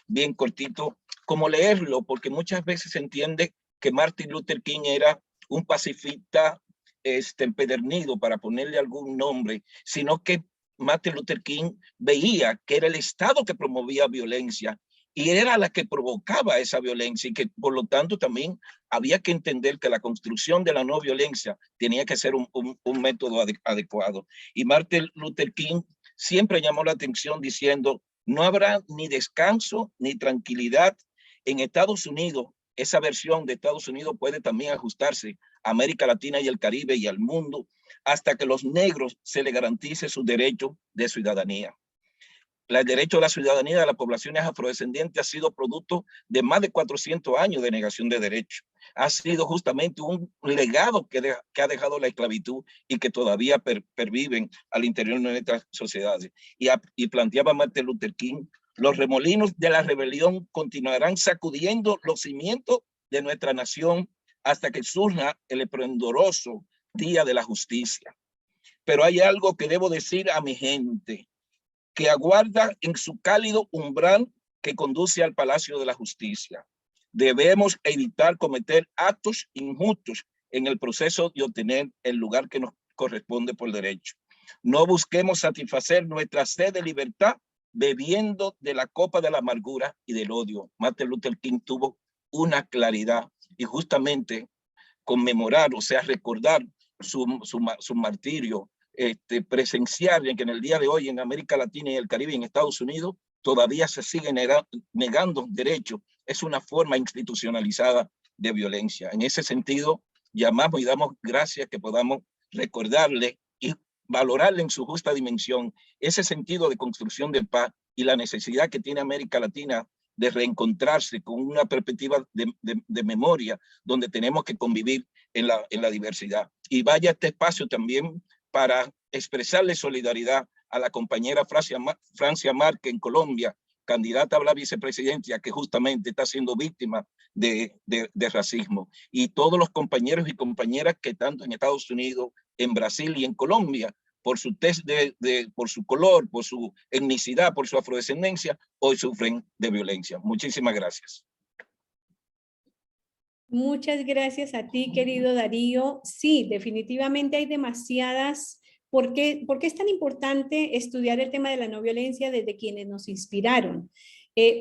bien cortito, como leerlo, porque muchas veces se entiende que Martin Luther King era un pacifista empedernido, para ponerle algún nombre, sino que Martin Luther King veía que era el Estado que promovía violencia y era la que provocaba esa violencia, y que por lo tanto también había que entender que la construcción de la no violencia tenía que ser un método adecuado. Y Martin Luther King siempre llamó la atención diciendo: no habrá ni descanso ni tranquilidad en Estados Unidos. Esa versión de Estados Unidos puede también ajustarse a América Latina y el Caribe y al mundo, hasta que los negros se les garantice su derecho de ciudadanía. El derecho a la ciudadanía de las poblaciones afrodescendientes ha sido producto de más de 400 años de negación de derechos. Ha sido justamente un legado que ha dejado la esclavitud y que todavía perviven al interior de nuestras sociedades. Y planteaba Martin Luther King: los remolinos de la rebelión continuarán sacudiendo los cimientos de nuestra nación hasta que surja el esplendoroso día de la justicia. Pero hay algo que debo decir a mi gente, que aguarda en su cálido umbral que conduce al Palacio de la Justicia. Debemos evitar cometer actos injustos en el proceso de obtener el lugar que nos corresponde por derecho. No busquemos satisfacer nuestra sed de libertad bebiendo de la copa de la amargura y del odio. Martin Luther King tuvo una claridad, y justamente conmemorar, o sea, recordar su martirio, presenciar en que en el día de hoy en América Latina y el Caribe y en Estados Unidos todavía se sigue negando derechos, es una forma institucionalizada de violencia. En ese sentido, llamamos y damos gracias que podamos recordarle y valorarle en su justa dimensión ese sentido de construcción de paz y la necesidad que tiene América Latina de reencontrarse con una perspectiva de memoria, donde tenemos que convivir en la diversidad. Y vaya este espacio también para expresarle solidaridad a la compañera Francia Márquez en Colombia, candidata a la vicepresidencia, que justamente está siendo víctima de racismo. Y todos los compañeros y compañeras que tanto en Estados Unidos, en Brasil y en Colombia, por su test por su color, por su etnicidad, por su afrodescendencia, hoy sufren de violencia. Muchísimas gracias. Muchas gracias a ti, querido Darío. Sí, definitivamente hay demasiadas. ¿Por qué es tan importante estudiar el tema de la no violencia desde quienes nos inspiraron?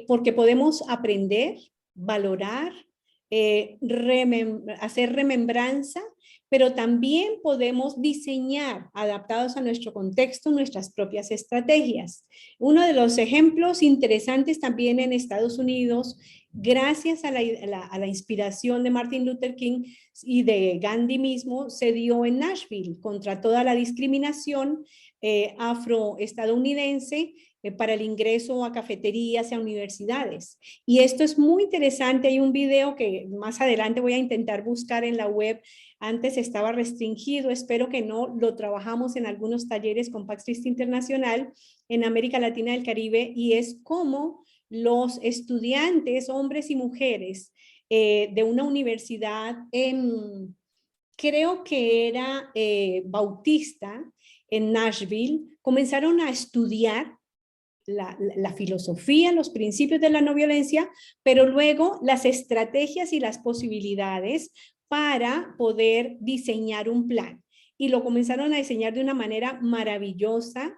Porque podemos aprender, valorar, hacer remembranza, pero también podemos diseñar, adaptados a nuestro contexto, nuestras propias estrategias. Uno de los ejemplos interesantes también en Estados Unidos, gracias a la inspiración de Martin Luther King y de Gandhi mismo, se dio en Nashville contra toda la discriminación afroestadounidense para el ingreso a cafeterías y a universidades. Y esto es muy interesante. Hay un video que más adelante voy a intentar buscar en la web. Antes estaba restringido, espero que no. Lo trabajamos en algunos talleres con Pax Christi Internacional en América Latina y el Caribe, y es cómo los estudiantes, hombres y mujeres de una universidad en creo que era bautista, en Nashville, comenzaron a estudiar la filosofía, los principios de la no violencia, pero luego las estrategias y las posibilidades para poder diseñar un plan. Y lo comenzaron a diseñar de una manera maravillosa,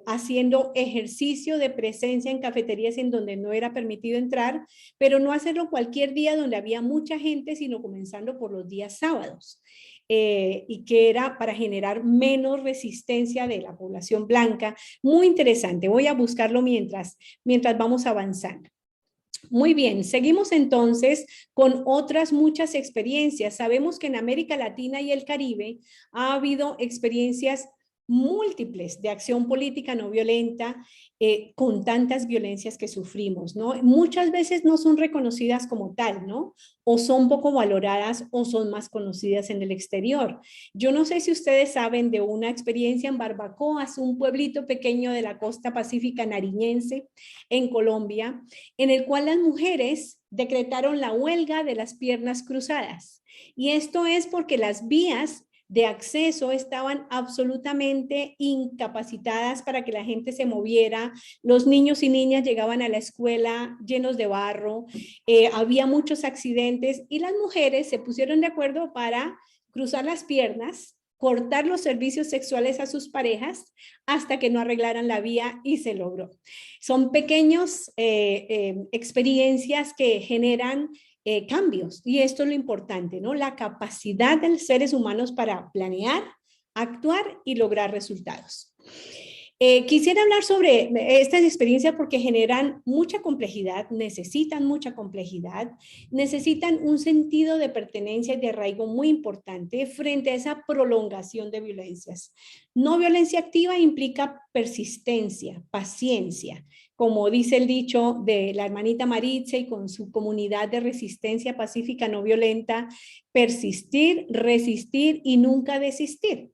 haciendo ejercicio de presencia en cafeterías en donde no era permitido entrar, pero no hacerlo cualquier día donde había mucha gente, sino comenzando por los días sábados. Y que era para generar menos resistencia de la población blanca. Muy interesante, voy a buscarlo mientras vamos avanzando. Muy bien, seguimos entonces con otras muchas experiencias. Sabemos que en América Latina y el Caribe ha habido experiencias múltiples de acción política no violenta con tantas violencias que sufrimos, ¿no? Muchas veces no son reconocidas como tal, ¿no? O son poco valoradas o son más conocidas en el exterior. Yo no sé si ustedes saben de una experiencia en Barbacoas, un pueblito pequeño de la costa pacífica nariñense en Colombia, en el cual las mujeres decretaron la huelga de las piernas cruzadas. Y esto es porque las vías de acceso estaban absolutamente incapacitadas para que la gente se moviera. Los niños y niñas llegaban a la escuela llenos de barro, había muchos accidentes y las mujeres se pusieron de acuerdo para cruzar las piernas, cortar los servicios sexuales a sus parejas hasta que no arreglaran la vía y se logró. Son pequeños experiencias que generan cambios, y esto es lo importante, ¿no? La capacidad de los seres humanos para planear, actuar y lograr resultados. Quisiera hablar sobre estas experiencias porque generan mucha complejidad, necesitan mucha complejidad, necesitan un sentido de pertenencia y de arraigo muy importante frente a esa prolongación de violencias. No violencia activa implica persistencia, paciencia, como dice el dicho de la hermanita Maritza y con su comunidad de resistencia pacífica no violenta, persistir, resistir y nunca desistir.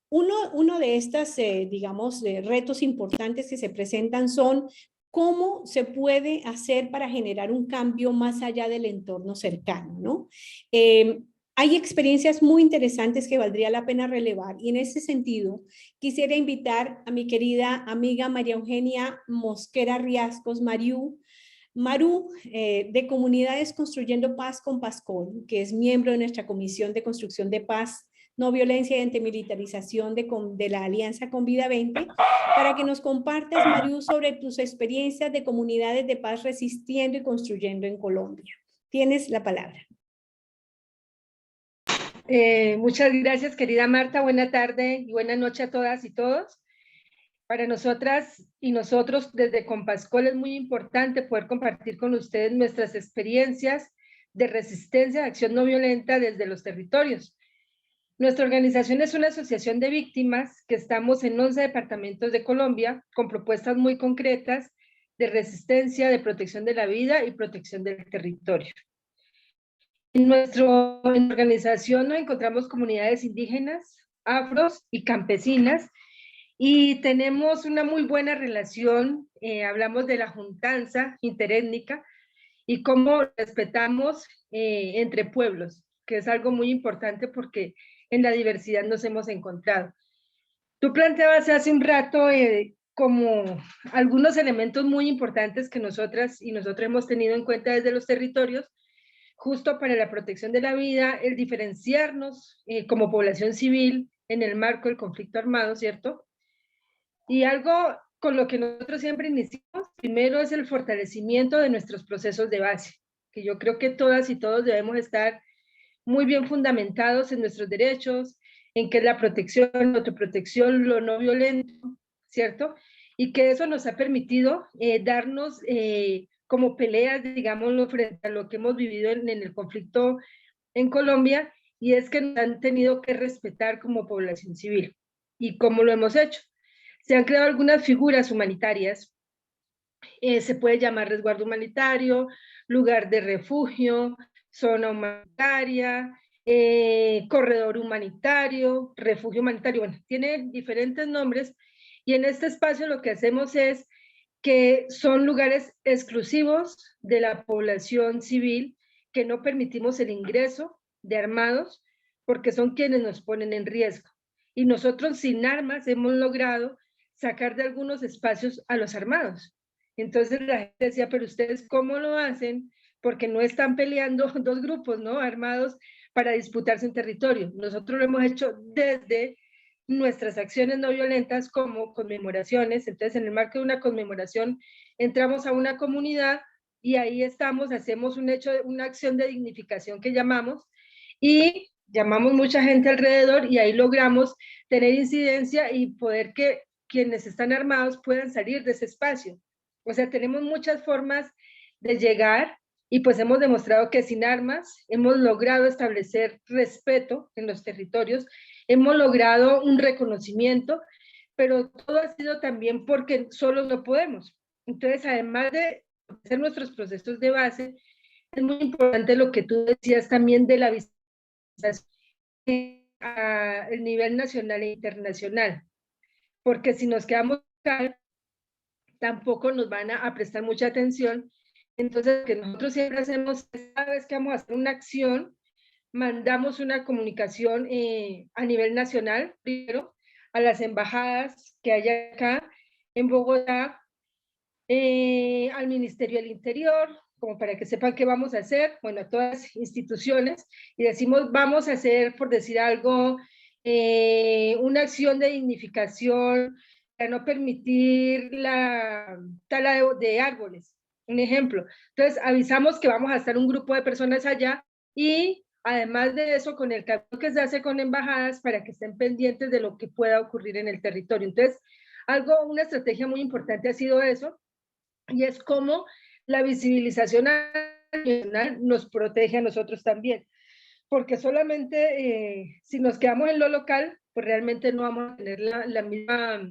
Uno de estos, digamos, retos importantes que se presentan son cómo se puede hacer para generar un cambio más allá del entorno cercano, ¿no? Hay experiencias muy interesantes que valdría la pena relevar y en ese sentido quisiera invitar a mi querida amiga María Eugenia Mosquera Riascos, Maru, de Comunidades Construyendo Paz con PASCON, que es miembro de nuestra Comisión de Construcción de Paz, No Violencia y Antimilitarización de la Alianza Con Vida 20, para que nos compartas, Maru, sobre tus experiencias de comunidades de paz resistiendo y construyendo en Colombia. Tienes la palabra. Muchas gracias, querida Marta. Buena tarde y buena noche a todas y todos. Para nosotras y nosotros desde Compascol es muy importante poder compartir con ustedes nuestras experiencias de resistencia de acción no violenta desde los territorios. Nuestra organización es una asociación de víctimas que estamos en 11 departamentos de Colombia con propuestas muy concretas de resistencia, de protección de la vida y protección del territorio. En nuestra organización nos encontramos comunidades indígenas, afros y campesinas y tenemos una muy buena relación, hablamos de la juntanza interétnica y cómo respetamos entre pueblos, que es algo muy importante porque en la diversidad nos hemos encontrado. Tú planteabas hace un rato como algunos elementos muy importantes que nosotras y nosotros hemos tenido en cuenta desde los territorios, justo para la protección de la vida, el diferenciarnos como población civil en el marco del conflicto armado, ¿cierto? Y algo con lo que nosotros siempre iniciamos, primero es el fortalecimiento de nuestros procesos de base, que yo creo que todas y todos debemos estar muy bien fundamentados en nuestros derechos, en qué es la protección, la autoprotección, lo no violento, ¿cierto? Y que eso nos ha permitido darnos como peleas, digámoslo, frente a lo que hemos vivido en el conflicto en Colombia, y es que nos han tenido que respetar como población civil. ¿Y cómo lo hemos hecho? Se han creado algunas figuras humanitarias, se puede llamar resguardo humanitario, lugar de refugio, zona humanitaria, corredor humanitario, refugio humanitario, bueno, tiene diferentes nombres, y en este espacio lo que hacemos es que son lugares exclusivos de la población civil, que no permitimos el ingreso de armados, porque son quienes nos ponen en riesgo. Y nosotros sin armas hemos logrado sacar de algunos espacios a los armados. Entonces la gente decía, pero ustedes ¿cómo lo hacen? Porque no están peleando dos grupos, ¿no? Armados para disputarse un territorio. Nosotros lo hemos hecho desde nuestras acciones no violentas como conmemoraciones. Entonces, en el marco de una conmemoración, entramos a una comunidad y ahí estamos, hacemos una acción de dignificación que llamamos, y llamamos mucha gente alrededor y ahí logramos tener incidencia y poder que quienes están armados puedan salir de ese espacio. O sea, tenemos muchas formas de llegar y pues hemos demostrado que sin armas hemos logrado establecer respeto en los territorios, hemos logrado un reconocimiento, pero todo ha sido también porque solos no podemos. Entonces, además de hacer nuestros procesos de base, es muy importante lo que tú decías también de la visibilización a nivel nacional e internacional, porque si nos quedamos acá, tampoco nos van a prestar mucha atención. Entonces, lo que nosotros siempre hacemos es, cada vez que vamos a hacer una acción, mandamos una comunicación a nivel nacional, primero, a las embajadas que hay acá en Bogotá, al Ministerio del Interior, como para que sepan qué vamos a hacer, bueno, a todas las instituciones, y decimos, vamos a hacer, por decir algo, una acción de dignificación para no permitir la tala de árboles, un ejemplo. Entonces, avisamos que vamos a estar un grupo de personas allá y además de eso, con el cambio que se hace con embajadas para que estén pendientes de lo que pueda ocurrir en el territorio. Entonces, una estrategia muy importante ha sido eso, y es como la visibilización nacional nos protege a nosotros también, porque solamente si nos quedamos en lo local, pues realmente no vamos a tener la misma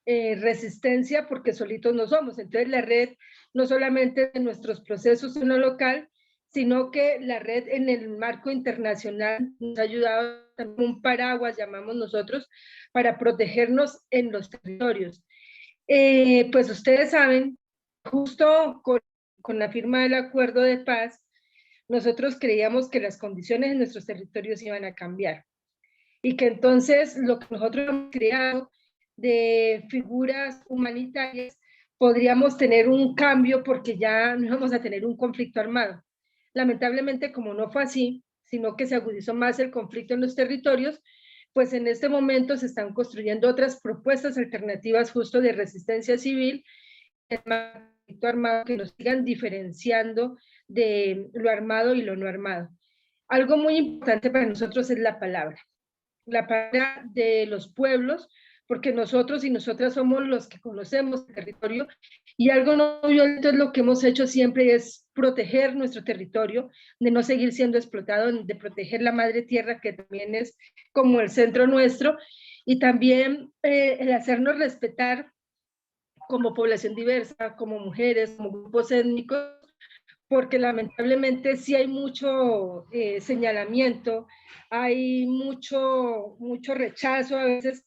resistencia, porque solitos no somos. Entonces la red, no solamente en nuestros procesos en lo local, sino que la red en el marco internacional nos ha ayudado también, un paraguas, llamamos nosotros, para protegernos en los territorios. Pues ustedes saben, justo con la firma del acuerdo de paz, nosotros creíamos que las condiciones en nuestros territorios iban a cambiar y que entonces lo que nosotros hemos creado de figuras humanitarias podríamos tener un cambio porque ya no íbamos a tener un conflicto armado. Lamentablemente, como no fue así, sino que se agudizó más el conflicto en los territorios, pues en este momento se están construyendo otras propuestas alternativas justo de resistencia civil, el conflicto armado, que nos sigan diferenciando de lo armado y lo no armado. Algo muy importante para nosotros es la palabra de los pueblos, porque nosotros y nosotras somos los que conocemos el territorio, y algo no violento es lo que hemos hecho siempre, es proteger nuestro territorio, de no seguir siendo explotado, de proteger la madre tierra, que también es como el centro nuestro, y también el hacernos respetar como población diversa, como mujeres, como grupos étnicos, porque lamentablemente sí hay mucho señalamiento, hay mucho rechazo a veces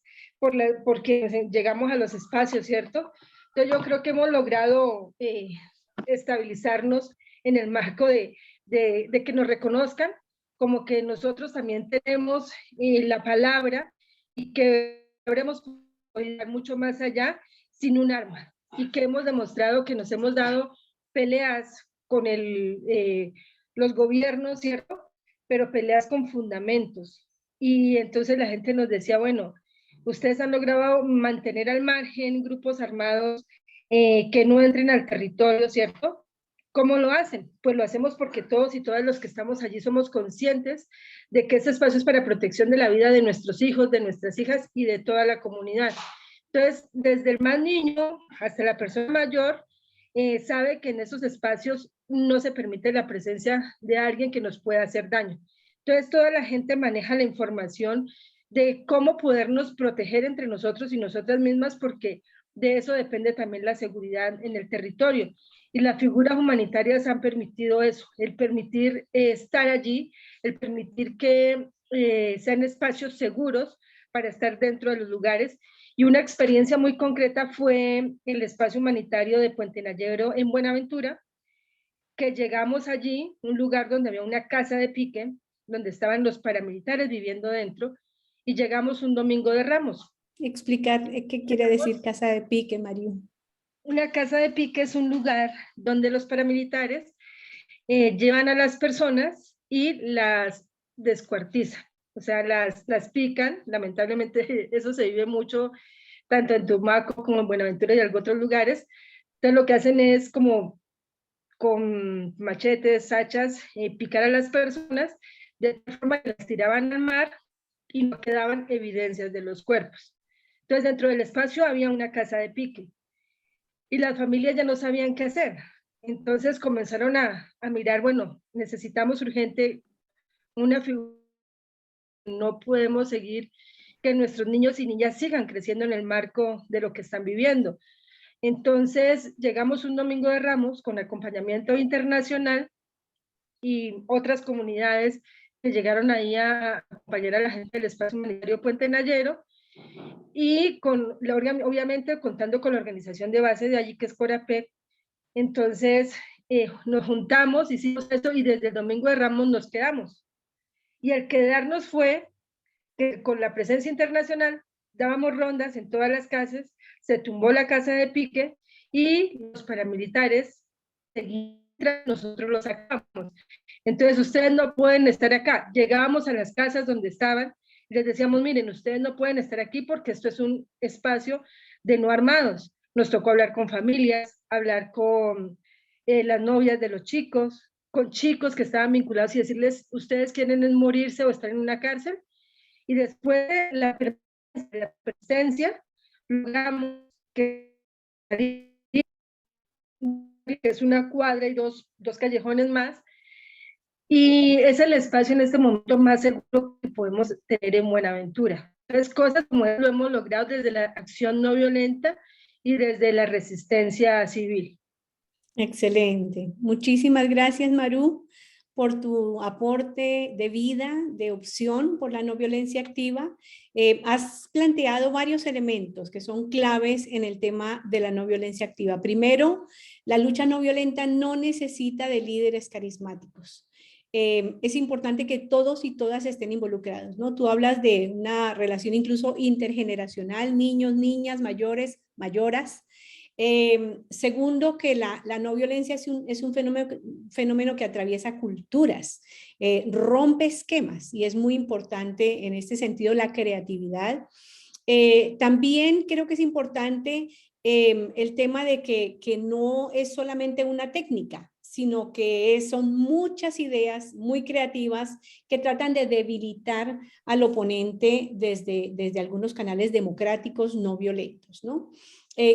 porque llegamos a los espacios, ¿cierto? Entonces yo creo que hemos logrado estabilizarnos en el marco de que nos reconozcan, como que nosotros también tenemos la palabra y que habremos podido ir mucho más allá sin un arma, y que hemos demostrado que nos hemos dado peleas con los gobiernos, ¿cierto? Pero peleas con fundamentos. Y entonces la gente nos decía, bueno, ustedes han logrado mantener al margen grupos armados que no entren al territorio, ¿cierto? ¿Cómo lo hacen? Pues lo hacemos porque todos y todas los que estamos allí somos conscientes de que ese espacio es para protección de la vida de nuestros hijos, de nuestras hijas y de toda la comunidad. Entonces, desde el más niño hasta la persona mayor, sabe que en esos espacios no se permite la presencia de alguien que nos pueda hacer daño. Entonces, toda la gente maneja la información de cómo podernos proteger entre nosotros y nosotras mismas, porque de eso depende también la seguridad en el territorio. Y las figuras humanitarias han permitido eso, el permitir estar allí, el permitir que sean espacios seguros para estar dentro de los lugares. Y una experiencia muy concreta fue el espacio humanitario de Puente Nayero en Buenaventura, que llegamos allí, un lugar donde había una casa de pique, donde estaban los paramilitares viviendo dentro, y llegamos un domingo de Ramos. Explicar qué quiere decir casa de pique, Mario. Una casa de pique es un lugar donde los paramilitares llevan a las personas y las descuartizan, o sea, las pican. Lamentablemente eso se vive mucho, tanto en Tumaco como en Buenaventura y en otros lugares. Entonces lo que hacen es como con machetes, hachas, picar a las personas, de tal forma que las tiraban al mar y no quedaban evidencias de los cuerpos. Entonces dentro del espacio había una casa de pique y las familias ya no sabían qué hacer. Entonces comenzaron a mirar, bueno, necesitamos urgente una figura, no podemos seguir que nuestros niños y niñas sigan creciendo en el marco de lo que están viviendo. Entonces llegamos un domingo de Ramos con acompañamiento internacional y otras comunidades que llegaron ahí a acompañar a la gente del espacio humanitario Puente Nayero, y obviamente contando con la organización de base de allí, que es Corapec. Entonces nos juntamos, hicimos esto y desde el domingo de Ramos nos quedamos. Y el quedarnos fue que con la presencia internacional dábamos rondas en todas las casas, se tumbó la casa de pique y los paramilitares seguían, nosotros los sacamos. Entonces ustedes no pueden estar acá. Llegábamos a las casas donde estaban y les decíamos, miren, ustedes no pueden estar aquí porque esto es un espacio de no armados. Nos tocó hablar con familias, hablar con las novias de los chicos, con chicos que estaban vinculados y decirles, ustedes quieren morirse o estar en una cárcel. Y después de la presencia, logramos que es una cuadra y dos callejones más, y es el espacio en este momento más seguro que podemos tener en Buenaventura. Entonces, cosas como eso lo hemos logrado desde la acción no violenta y desde la resistencia civil. Excelente. Muchísimas gracias, Maru, por tu aporte de vida, de opción por la no violencia activa. Has planteado varios elementos que son claves en el tema de la no violencia activa. Primero, la lucha no violenta no necesita de líderes carismáticos. Es importante que todos y todas estén involucrados, ¿no? Tú hablas de una relación incluso intergeneracional, niños, niñas, mayores, mayoras. Segundo, que la no violencia es un fenómeno que atraviesa culturas, rompe esquemas, y es muy importante en este sentido la creatividad. También creo que es importante el tema de que no es solamente una técnica, sino que son muchas ideas muy creativas que tratan de debilitar al oponente desde algunos canales democráticos no violentos, ¿no?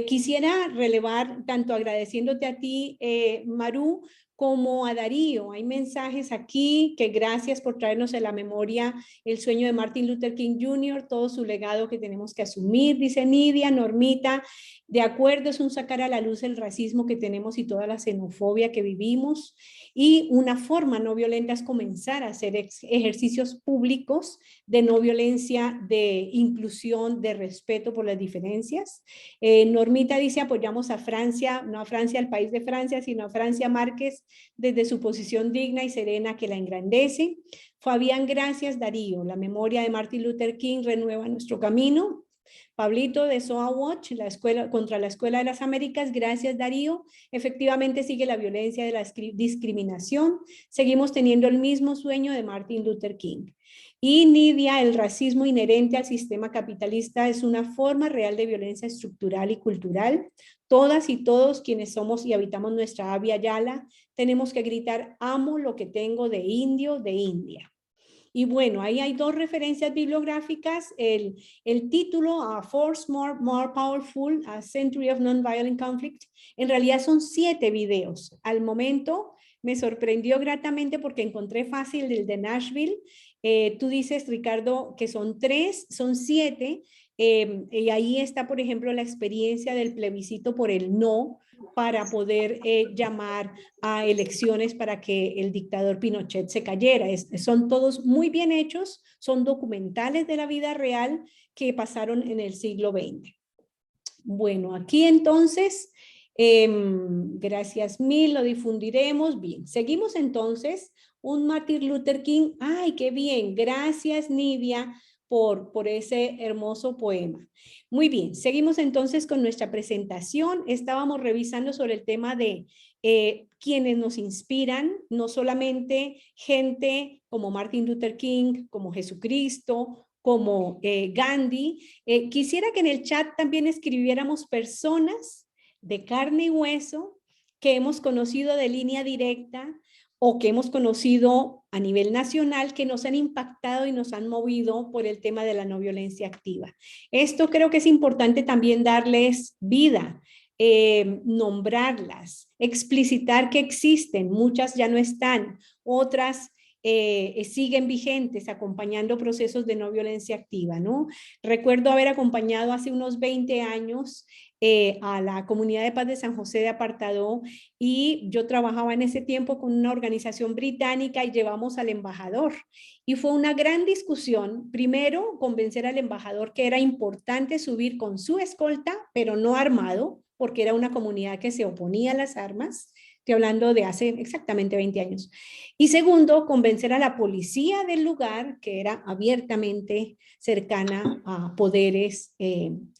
Quisiera relevar, tanto agradeciéndote a ti, Maru, como a Darío. Hay mensajes aquí que gracias por traernos a la memoria el sueño de Martin Luther King Jr., todo su legado que tenemos que asumir, dice Nidia. Normita, de acuerdo, es un sacar a la luz el racismo que tenemos y toda la xenofobia que vivimos, y una forma no violenta es comenzar a hacer ejercicios públicos de no violencia, de inclusión, de respeto por las diferencias. Normita dice, apoyamos a Francia, no a Francia, al país de Francia, sino a Francia Márquez, desde su posición digna y serena que la engrandece. Fabián, gracias. Darío, la memoria de Martin Luther King renueva nuestro camino. Pablito de SOA Watch, la escuela, contra la Escuela de las Américas, gracias Darío. Efectivamente sigue la violencia de la discriminación, seguimos teniendo el mismo sueño de Martin Luther King. Y Nidia, el racismo inherente al sistema capitalista es una forma real de violencia estructural y cultural. Todas y todos quienes somos y habitamos nuestra Abya Yala tenemos que gritar, amo lo que tengo de indio, de India. Y bueno, ahí hay dos referencias bibliográficas. El título, A Force More Powerful, A Century of Nonviolent Conflict, en realidad son 7 videos. Al momento me sorprendió gratamente porque encontré fácil el de Nashville. Tú dices, Ricardo, que son 3, son 7. Y ahí está, por ejemplo, la experiencia del plebiscito por el no, para poder llamar a elecciones para que el dictador Pinochet se cayera. Son todos muy bien hechos, son documentales de la vida real que pasaron en el siglo XX. Bueno, aquí entonces Gracias mil, lo difundiremos. Bien, seguimos entonces. Un Martin Luther King. ¡Ay, qué bien! Gracias, Nidia, por ese hermoso poema. Muy bien, seguimos entonces con nuestra presentación. Estábamos revisando sobre el tema de quienes nos inspiran, no solamente gente como Martin Luther King, como Jesucristo, como Gandhi. Quisiera que en el chat también escribiéramos personas de carne y hueso que hemos conocido de línea directa o que hemos conocido a nivel nacional que nos han impactado y nos han movido por el tema de la no violencia activa. Esto creo que es importante también darles vida, nombrarlas, explicitar que existen, muchas ya no están, otras siguen vigentes acompañando procesos de no violencia activa, ¿no? Recuerdo haber acompañado hace unos 20 años a la comunidad de paz de San José de Apartadó y yo trabajaba en ese tiempo con una organización británica y llevamos al embajador y fue una gran discusión, primero convencer al embajador que era importante subir con su escolta pero no armado porque era una comunidad que se oponía a las armas. Estoy hablando de hace exactamente 20 años. Y segundo, convencer a la policía del lugar, que era abiertamente cercana a poderes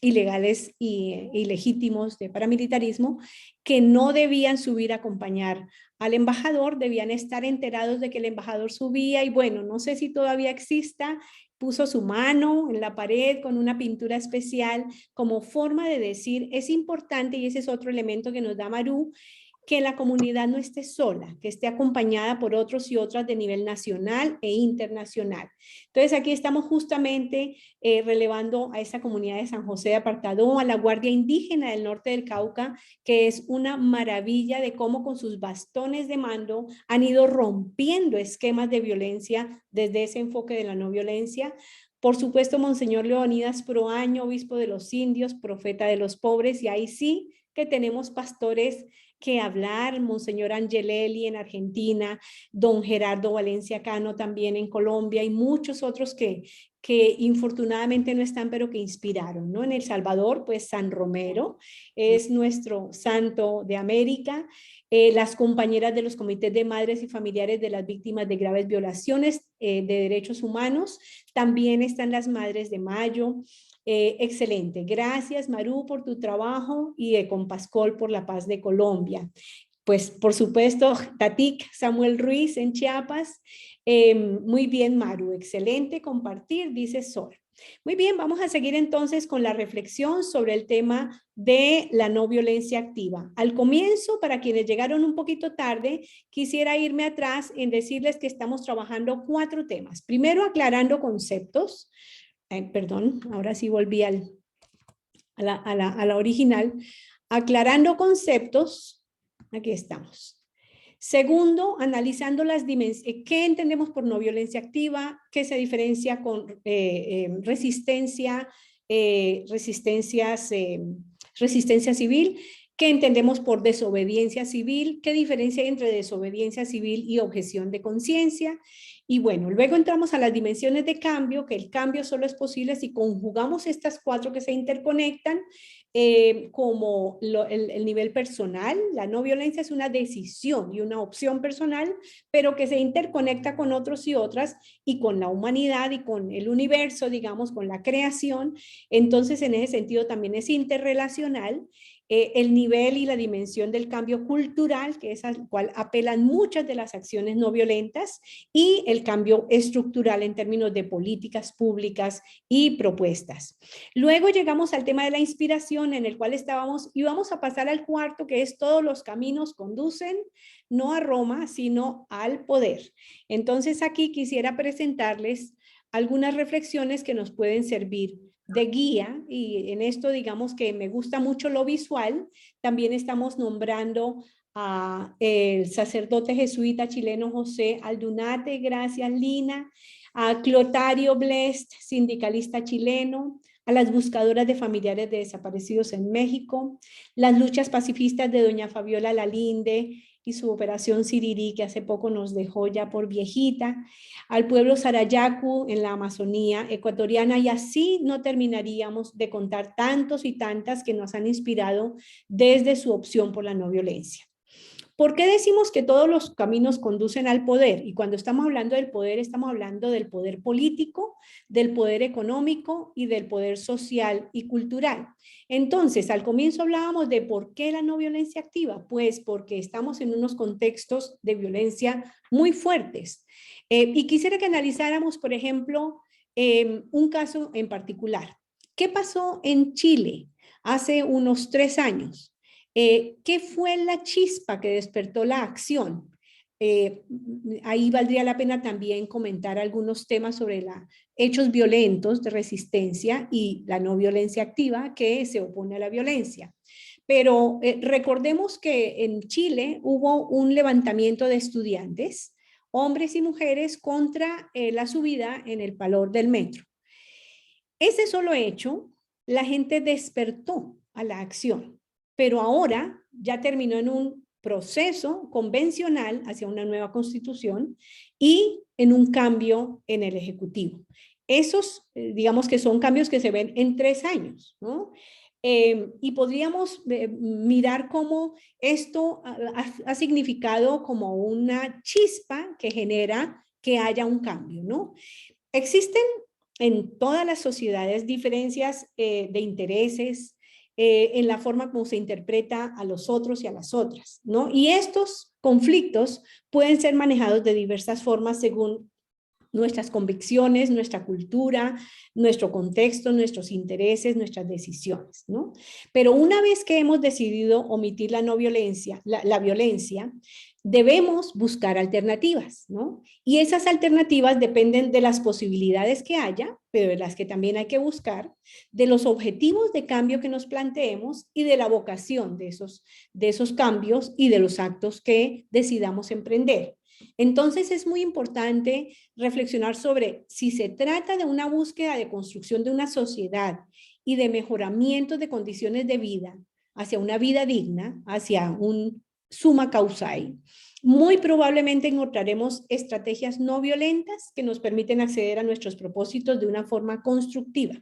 ilegales e ilegítimos de paramilitarismo, que no debían subir a acompañar al embajador, debían estar enterados de que el embajador subía y bueno, no sé si todavía exista, puso su mano en la pared con una pintura especial como forma de decir, es importante, y ese es otro elemento que nos da Maru, que la comunidad no esté sola, que esté acompañada por otros y otras de nivel nacional e internacional. Entonces aquí estamos justamente relevando a esa comunidad de San José de Apartadó, a la Guardia Indígena del Norte del Cauca, que es una maravilla de cómo con sus bastones de mando han ido rompiendo esquemas de violencia desde ese enfoque de la no violencia. Por supuesto, Monseñor Leonidas Proaño, obispo de los indios, profeta de los pobres, y ahí sí que tenemos pastores que hablar, Monseñor Angelelli en Argentina, don Gerardo Valencia Cano también en Colombia y muchos otros que infortunadamente no están, pero que inspiraron, ¿no? En El Salvador, pues San Romero es nuestro santo de América. Las compañeras de los comités de madres y familiares de las víctimas de graves violaciones de derechos humanos, también están las Madres de Mayo. Excelente. Gracias, Maru, por tu trabajo y de Compascol por la paz de Colombia. Pues, por supuesto, Tatic, Samuel Ruiz en Chiapas. Muy bien, Maru. Excelente compartir, dice Sol. Muy bien, vamos a seguir entonces con la reflexión sobre el tema de la no violencia activa. Al comienzo, para quienes llegaron un poquito tarde, quisiera irme atrás en decirles que estamos trabajando 4 temas. Primero, aclarando conceptos. Perdón, ahora sí volví a la original. Aclarando conceptos, aquí estamos. Segundo, analizando las dimensiones, ¿qué entendemos por no violencia activa? ¿Qué se diferencia con resistencia civil? ¿Qué entendemos por desobediencia civil? ¿Qué diferencia hay entre desobediencia civil y objeción de conciencia? Y bueno, luego entramos a las dimensiones de cambio, que el cambio solo es posible si conjugamos estas 4 que se interconectan, como el nivel personal. La no violencia es una decisión y una opción personal, pero que se interconecta con otros y otras y con la humanidad y con el universo, digamos, con la creación. Entonces, en ese sentido también es interrelacional. El nivel y la dimensión del cambio cultural, que es al cual apelan muchas de las acciones no violentas, y el cambio estructural en términos de políticas públicas y propuestas. Luego llegamos al tema de la inspiración, en el cual estábamos, y vamos a pasar al cuarto, que es todos los caminos conducen no a Roma, sino al poder. Entonces aquí quisiera presentarles algunas reflexiones que nos pueden servir de guía, y en esto digamos que me gusta mucho lo visual. También estamos nombrando a el sacerdote jesuita chileno José Aldunate, gracias Lina, a Clotario Blest, sindicalista chileno, a las buscadoras de familiares de desaparecidos en México, las luchas pacifistas de doña Fabiola Lalinde y su operación Sirirí, que hace poco nos dejó ya por viejita, al pueblo Sarayaku en la Amazonía ecuatoriana, y así no terminaríamos de contar tantos y tantas que nos han inspirado desde su opción por la no violencia. ¿Por qué decimos que todos los caminos conducen al poder? Y cuando estamos hablando del poder, estamos hablando del poder político, del poder económico y del poder social y cultural. Entonces, al comienzo hablábamos de por qué la no violencia activa. Pues porque estamos en unos contextos de violencia muy fuertes. Y quisiera que analizáramos, por ejemplo, un caso en particular. ¿Qué pasó en Chile hace unos 3 años? ¿Qué fue la chispa que despertó la acción? Ahí valdría la pena también comentar algunos temas sobre hechos violentos de resistencia y la no violencia activa que se opone a la violencia. Pero recordemos que en Chile hubo un levantamiento de estudiantes, hombres y mujeres, contra la subida en el valor del metro. Ese solo hecho, la gente despertó a la acción. Pero ahora ya terminó en un proceso convencional hacia una nueva constitución y en un cambio en el Ejecutivo. Esos, digamos que son cambios que se ven en 3 años, ¿no? Y podríamos mirar cómo esto ha significado como una chispa que genera que haya un cambio, ¿no? Existen en todas las sociedades diferencias de intereses, en la forma como se interpreta a los otros y a las otras, ¿no? Y estos conflictos pueden ser manejados de diversas formas según nuestras convicciones, nuestra cultura, nuestro contexto, nuestros intereses, nuestras decisiones, ¿no? Pero una vez que hemos decidido omitir la no violencia, la violencia, debemos buscar alternativas, ¿no? Y esas alternativas dependen de las posibilidades que haya, pero de las que también hay que buscar, de los objetivos de cambio que nos planteemos y de la vocación de esos cambios y de los actos que decidamos emprender. Entonces es muy importante reflexionar sobre si se trata de una búsqueda de construcción de una sociedad y de mejoramiento de condiciones de vida hacia una vida digna, hacia un summa causae. Muy probablemente encontraremos estrategias no violentas que nos permiten acceder a nuestros propósitos de una forma constructiva.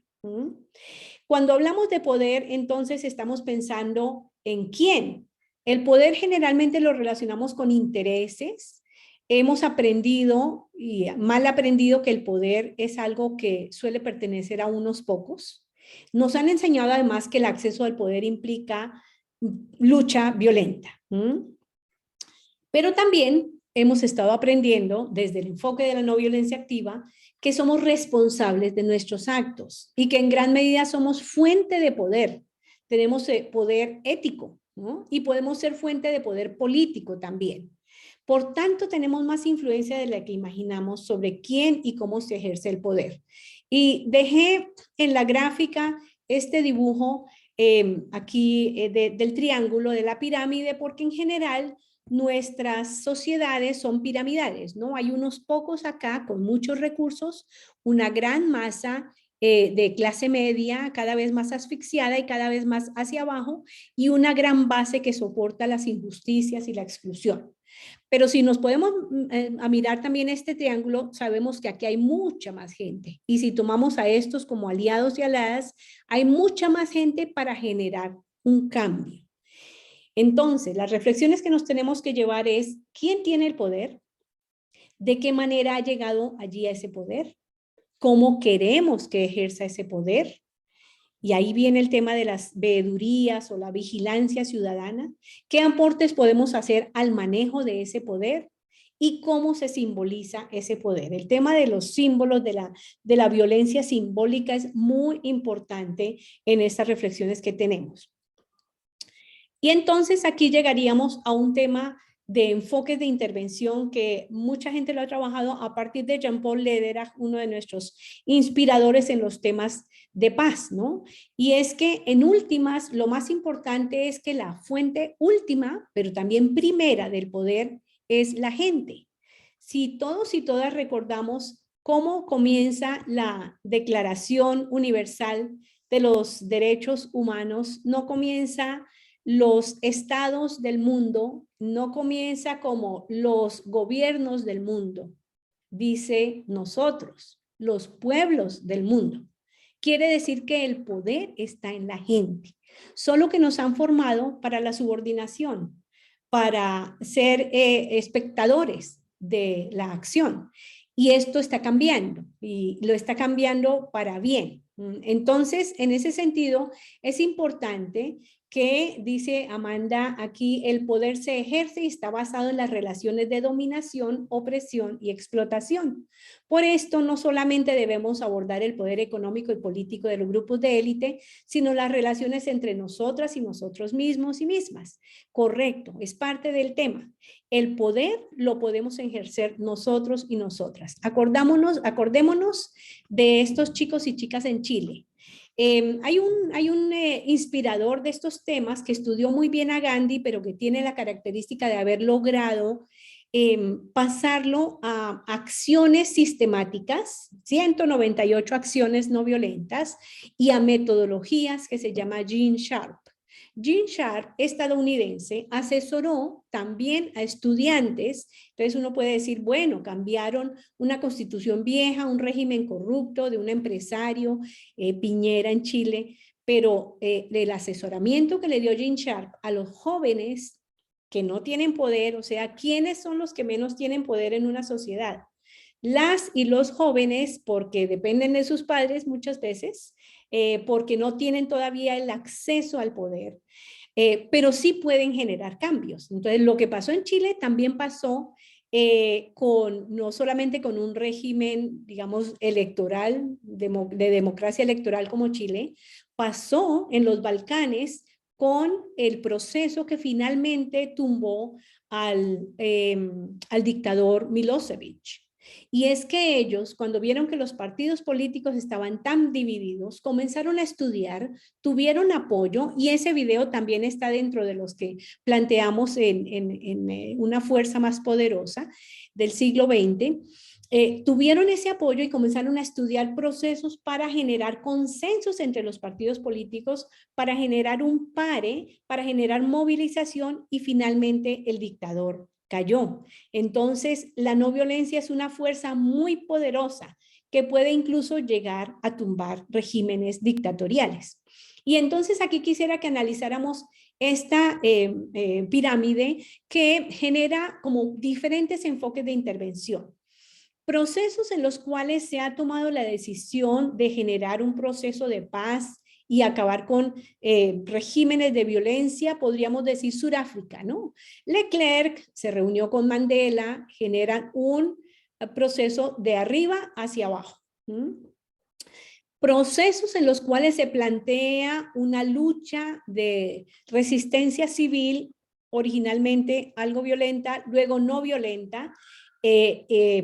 Cuando hablamos de poder, entonces estamos pensando en quién. El poder generalmente lo relacionamos con intereses. Hemos aprendido y mal aprendido que el poder es algo que suele pertenecer a unos pocos. Nos han enseñado además que el acceso al poder implica lucha violenta. Pero también hemos estado aprendiendo desde el enfoque de la no violencia activa que somos responsables de nuestros actos y que en gran medida somos fuente de poder. Tenemos poder ético, ¿no? Y podemos ser fuente de poder político también. Por tanto, tenemos más influencia de la que imaginamos sobre quién y cómo se ejerce el poder. Y dejé en la gráfica este dibujo aquí del triángulo de la pirámide, porque en general nuestras sociedades son piramidales, ¿no? Hay unos pocos acá con muchos recursos, una gran masa de clase media cada vez más asfixiada y cada vez más hacia abajo, y una gran base que soporta las injusticias y la exclusión. Pero si nos podemos a mirar también este triángulo, sabemos que aquí hay mucha más gente. Y si tomamos a estos como aliados y aliadas, hay mucha más gente para generar un cambio. Entonces, las reflexiones que nos tenemos que llevar es, ¿quién tiene el poder? ¿De qué manera ha llegado allí a ese poder? ¿Cómo queremos que ejerza ese poder? Y ahí viene el tema de las veedurías o la vigilancia ciudadana. ¿Qué aportes podemos hacer al manejo de ese poder? ¿Y cómo se simboliza ese poder? El tema de los símbolos de la violencia simbólica es muy importante en estas reflexiones que tenemos. Y entonces aquí llegaríamos a un tema de enfoques de intervención que mucha gente lo ha trabajado a partir de Jean-Paul Lederach, uno de nuestros inspiradores en los temas de paz, ¿no? Y es que en últimas, lo más importante es que la fuente última, pero también primera del poder es la gente. Si todos y todas recordamos cómo comienza la Declaración Universal de los Derechos Humanos, no comienza los estados del mundo, no comienza como los gobiernos del mundo, dice nosotros, los pueblos del mundo. Quiere decir que el poder está en la gente, solo que nos han formado para la subordinación, para ser espectadores de la acción. Y esto está cambiando, y lo está cambiando para bien. Entonces, en ese sentido, es importante que, dice Amanda aquí, el poder se ejerce y está basado en las relaciones de dominación, opresión y explotación. Por esto, no solamente debemos abordar el poder económico y político de los grupos de élite, sino las relaciones entre nosotras y nosotros mismos y mismas. Correcto, es parte del tema. El poder lo podemos ejercer nosotros y nosotras. Acordémonos de estos chicos y chicas en Chile. Hay un inspirador de estos temas que estudió muy bien a Gandhi, pero que tiene la característica de haber logrado pasarlo a acciones sistemáticas, 198 acciones no violentas, y a metodologías que se llama Gene Sharp. Gene Sharp, estadounidense, asesoró también a estudiantes. Entonces uno puede decir, bueno, cambiaron una constitución vieja, un régimen corrupto de un empresario, Piñera en Chile, pero el asesoramiento que le dio Gene Sharp a los jóvenes que no tienen poder, o sea, ¿quiénes son los que menos tienen poder en una sociedad? Las y los jóvenes, porque dependen de sus padres muchas veces, porque no tienen todavía el acceso al poder, pero sí pueden generar cambios. Entonces, lo que pasó en Chile también pasó no solamente con un régimen, digamos, electoral, de democracia electoral como Chile, pasó en los Balcanes con el proceso que finalmente tumbó al dictador Milosevic. Y es que ellos, cuando vieron que los partidos políticos estaban tan divididos, comenzaron a estudiar, tuvieron apoyo, y ese video también está dentro de los que planteamos en una fuerza más poderosa del siglo XX. Tuvieron ese apoyo y comenzaron a estudiar procesos para generar consensos entre los partidos políticos, para generar un pare, para generar movilización, y finalmente el dictador cayó. Entonces, la no violencia es una fuerza muy poderosa que puede incluso llegar a tumbar regímenes dictatoriales. Y entonces aquí quisiera que analizáramos esta pirámide que genera como diferentes enfoques de intervención. Procesos en los cuales se ha tomado la decisión de generar un proceso de paz y acabar con regímenes de violencia, podríamos decir Sudáfrica, ¿no? Leclerc se reunió con Mandela, generan un proceso de arriba hacia abajo. Procesos en los cuales se plantea una lucha de resistencia civil, originalmente algo violenta, luego no violenta,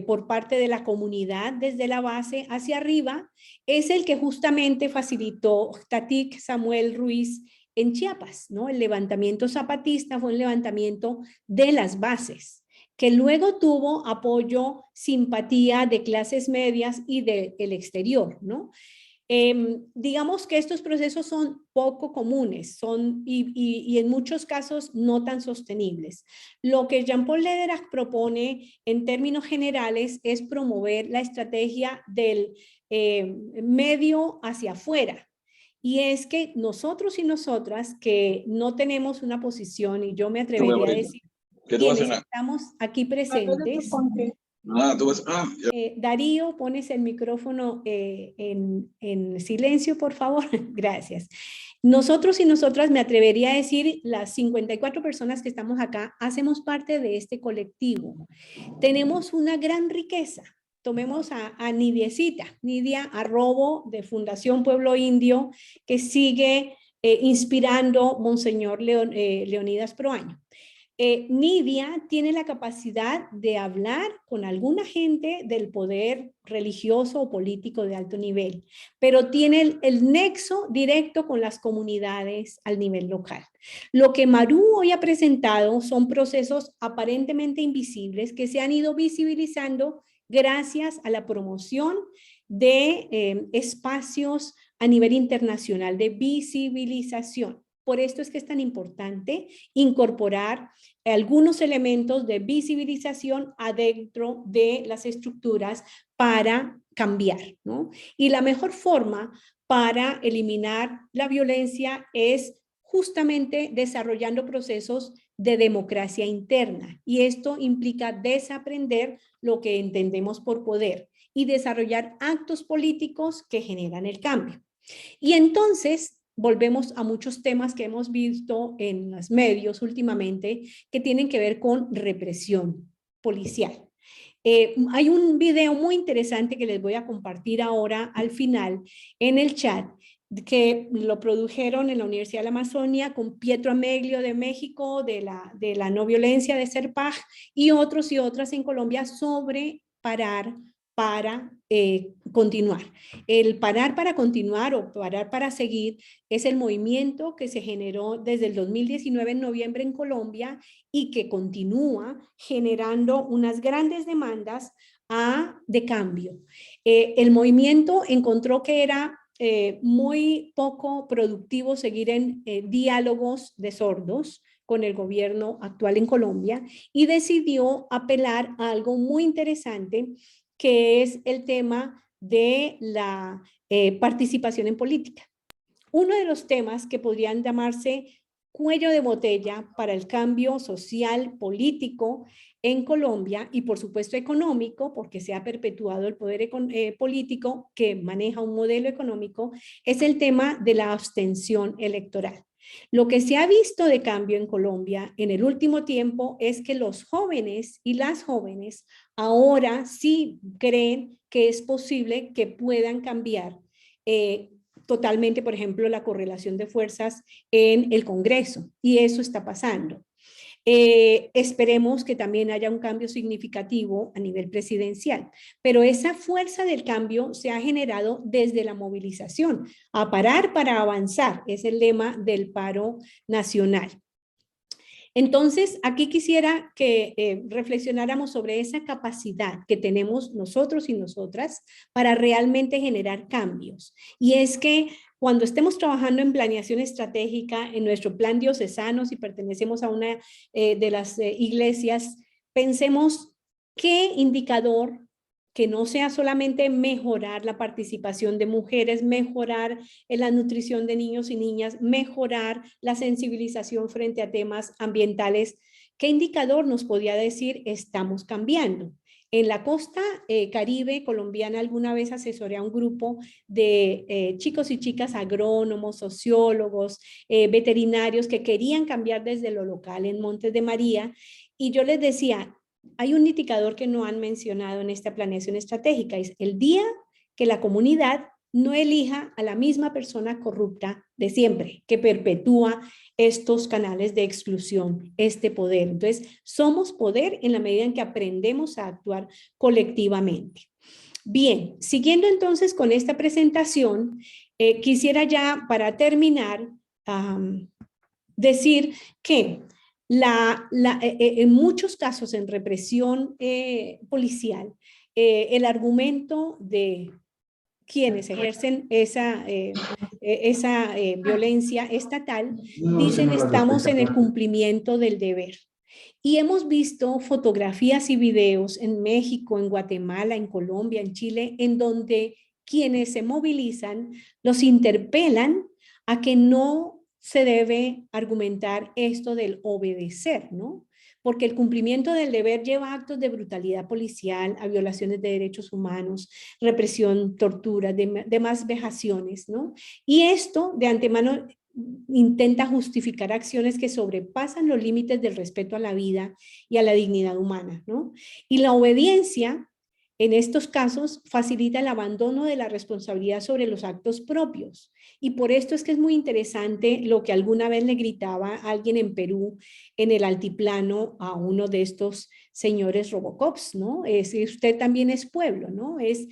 por parte de la comunidad desde la base hacia arriba, es el que justamente facilitó Tatik Samuel Ruiz en Chiapas, ¿no? El levantamiento zapatista fue un levantamiento de las bases, que luego tuvo apoyo, simpatía de clases medias y del exterior, ¿no? Digamos que estos procesos son poco comunes, y en muchos casos no tan sostenibles. Lo que Jean-Paul Lederach propone en términos generales es promover la estrategia del medio hacia afuera. Y es que nosotros y nosotras que no tenemos una posición, y yo me atrevería a decir, quienes estamos aquí presentes, Darío, pones el micrófono en silencio, por favor. Gracias. Nosotros y nosotras, me atrevería a decir, las 54 personas que estamos acá, hacemos parte de este colectivo. Tenemos una gran riqueza. Tomemos a Nidiecita, Nidia Arrobo, de Fundación Pueblo Indio, que sigue inspirando Monseñor Leonidas Proaño. Nidia tiene la capacidad de hablar con alguna gente del poder religioso o político de alto nivel, pero tiene el nexo directo con las comunidades al nivel local. Lo que Maru hoy ha presentado son procesos aparentemente invisibles que se han ido visibilizando gracias a la promoción de espacios a nivel internacional de visibilización. Por esto es que es tan importante incorporar algunos elementos de visibilización adentro de las estructuras para cambiar, ¿no? Y la mejor forma para eliminar la violencia es justamente desarrollando procesos de democracia interna. Y esto implica desaprender lo que entendemos por poder y desarrollar actos políticos que generan el cambio. Y entonces volvemos a muchos temas que hemos visto en los medios últimamente que tienen que ver con represión policial. Hay un video muy interesante que les voy a compartir ahora al final en el chat, que lo produjeron en la Universidad de la Amazonia con Pietro Ameglio de México, de la no violencia de CERPAG, y otros y otras en Colombia sobre parar para continuar. El parar para continuar o parar para seguir es el movimiento que se generó desde el 2019 en noviembre en Colombia y que continúa generando unas grandes demandas de cambio. El movimiento encontró que era muy poco productivo seguir en diálogos de sordos con el gobierno actual en Colombia y decidió apelar a algo muy interesante, que es el tema de la participación en política. Uno de los temas que podrían llamarse cuello de botella para el cambio social, político en Colombia y por supuesto económico, porque se ha perpetuado el poder político que maneja un modelo económico, es el tema de la abstención electoral. Lo que se ha visto de cambio en Colombia en el último tiempo es que los jóvenes y las jóvenes ahora sí creen que es posible que puedan cambiar totalmente, por ejemplo, la correlación de fuerzas en el Congreso, y eso está pasando. Esperemos que también haya un cambio significativo a nivel presidencial, pero esa fuerza del cambio se ha generado desde la movilización. A parar para avanzar es el lema del paro nacional. Entonces, aquí quisiera que reflexionáramos sobre esa capacidad que tenemos nosotros y nosotras para realmente generar cambios. Y es que cuando estemos trabajando en planeación estratégica, en nuestro plan diocesano, si pertenecemos a una de las iglesias, pensemos qué indicador, que no sea solamente mejorar la participación de mujeres, mejorar la nutrición de niños y niñas, mejorar la sensibilización frente a temas ambientales. ¿Qué indicador nos podría decir estamos cambiando? En la costa caribe colombiana alguna vez asesoré a un grupo de chicos y chicas agrónomos, sociólogos, veterinarios que querían cambiar desde lo local en Montes de María, y yo les decía, hay un indicador que no han mencionado en esta planeación estratégica, es el día que la comunidad no elija a la misma persona corrupta de siempre, que perpetúa estos canales de exclusión, este poder. Entonces, somos poder en la medida en que aprendemos a actuar colectivamente. Bien, siguiendo entonces con esta presentación, quisiera ya para terminar decir que en muchos casos en represión policial, el argumento de quienes ejercen esa violencia estatal dicen estamos en el cumplimiento del deber. Y hemos visto fotografías y videos en México, en Guatemala, en Colombia, en Chile, en donde quienes se movilizan los interpelan a que no se debe argumentar esto del obedecer, ¿no? Porque el cumplimiento del deber lleva actos de brutalidad policial, a violaciones de derechos humanos, represión, tortura, demás vejaciones, ¿no? Y esto de antemano intenta justificar acciones que sobrepasan los límites del respeto a la vida y a la dignidad humana, ¿no? Y la obediencia en estos casos facilita el abandono de la responsabilidad sobre los actos propios. Y por esto es que es muy interesante lo que alguna vez le gritaba a alguien en Perú, en el altiplano, a uno de estos señores Robocops, ¿no? Usted también es pueblo, ¿no? Es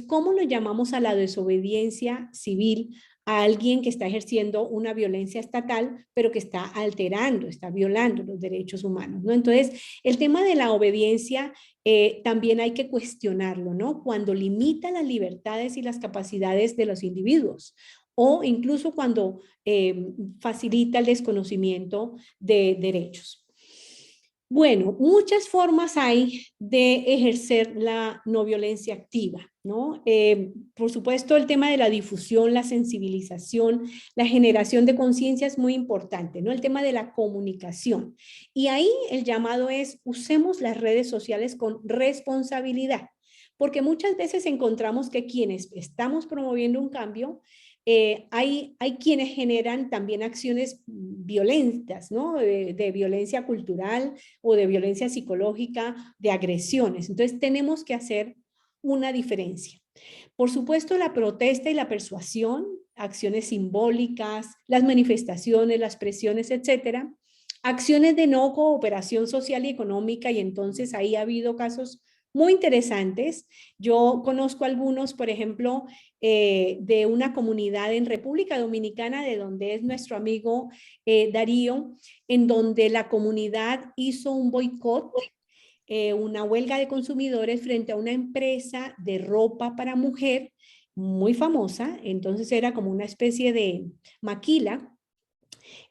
cómo lo llamamos a la desobediencia civil a alguien que está ejerciendo una violencia estatal, pero que está alterando, está violando los derechos humanos, ¿no? Entonces, el tema de la obediencia también hay que cuestionarlo, ¿no? Cuando limita las libertades y las capacidades de los individuos, o incluso cuando facilita el desconocimiento de derechos. Bueno, muchas formas hay de ejercer la no violencia activa, ¿no? Por supuesto, el tema de la difusión, la sensibilización, la generación de conciencia es muy importante, ¿no? El tema de la comunicación. Y ahí el llamado es, usemos las redes sociales con responsabilidad, porque muchas veces encontramos que quienes estamos promoviendo un cambio, hay quienes generan también acciones violentas, ¿no? De violencia cultural o de violencia psicológica, de agresiones. Entonces tenemos que hacer una diferencia. Por supuesto, la protesta y la persuasión, acciones simbólicas, las manifestaciones, las presiones, etcétera, acciones de no cooperación social y económica, y entonces ahí ha habido casos muy interesantes. Yo conozco algunos, por ejemplo, de una comunidad en República Dominicana, de donde es nuestro amigo Darío, en donde la comunidad hizo un boicot, una huelga de consumidores frente a una empresa de ropa para mujer muy famosa. Entonces era como una especie de maquila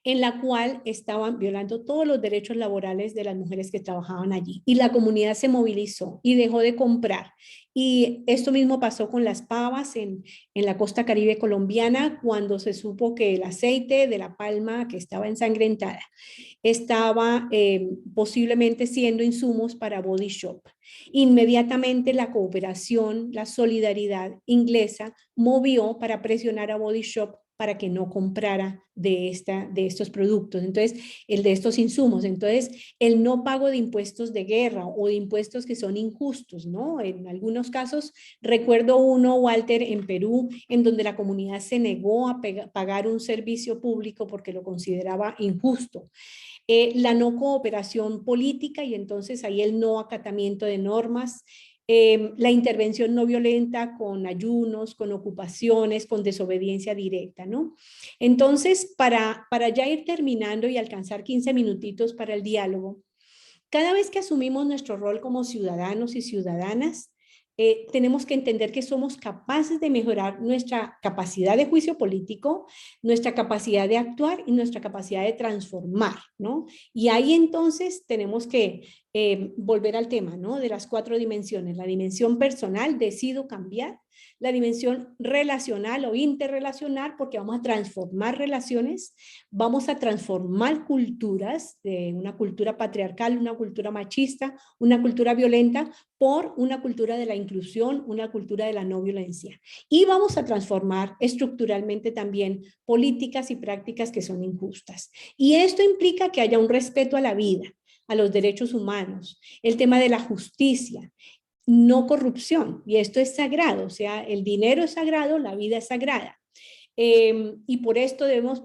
en la cual estaban violando todos los derechos laborales de las mujeres que trabajaban allí. Y la comunidad se movilizó y dejó de comprar. Y esto mismo pasó con las pavas en la costa caribe colombiana, cuando se supo que el aceite de la palma que estaba ensangrentada estaba posiblemente siendo insumos para Body Shop. Inmediatamente la cooperación, la solidaridad inglesa movió para presionar a Body Shop para que no comprara de estos productos, entonces, de estos insumos. Entonces, el no pago de impuestos de guerra o de impuestos que son injustos, ¿no? En algunos casos, recuerdo uno, Walter, en Perú, en donde la comunidad se negó a pagar un servicio público porque lo consideraba injusto. La no cooperación política, y entonces ahí el no acatamiento de normas, la intervención no violenta con ayunos, con ocupaciones, con desobediencia directa, ¿no? Entonces, para ya ir terminando y alcanzar 15 minutitos para el diálogo, cada vez que asumimos nuestro rol como ciudadanos y ciudadanas, tenemos que entender que somos capaces de mejorar nuestra capacidad de juicio político, nuestra capacidad de actuar y nuestra capacidad de transformar, ¿no? Y ahí entonces tenemos que volver al tema, ¿no? De las 4 dimensiones. La dimensión personal, decido cambiar. La dimensión relacional o interrelacional, porque vamos a transformar relaciones, vamos a transformar culturas, de una cultura patriarcal, una cultura machista, una cultura violenta, por una cultura de la inclusión, una cultura de la no violencia. Y vamos a transformar estructuralmente también políticas y prácticas que son injustas. Y esto implica que haya un respeto a la vida, a los derechos humanos, el tema de la justicia, no corrupción, y esto es sagrado, o sea, el dinero es sagrado, la vida es sagrada. Y por esto debemos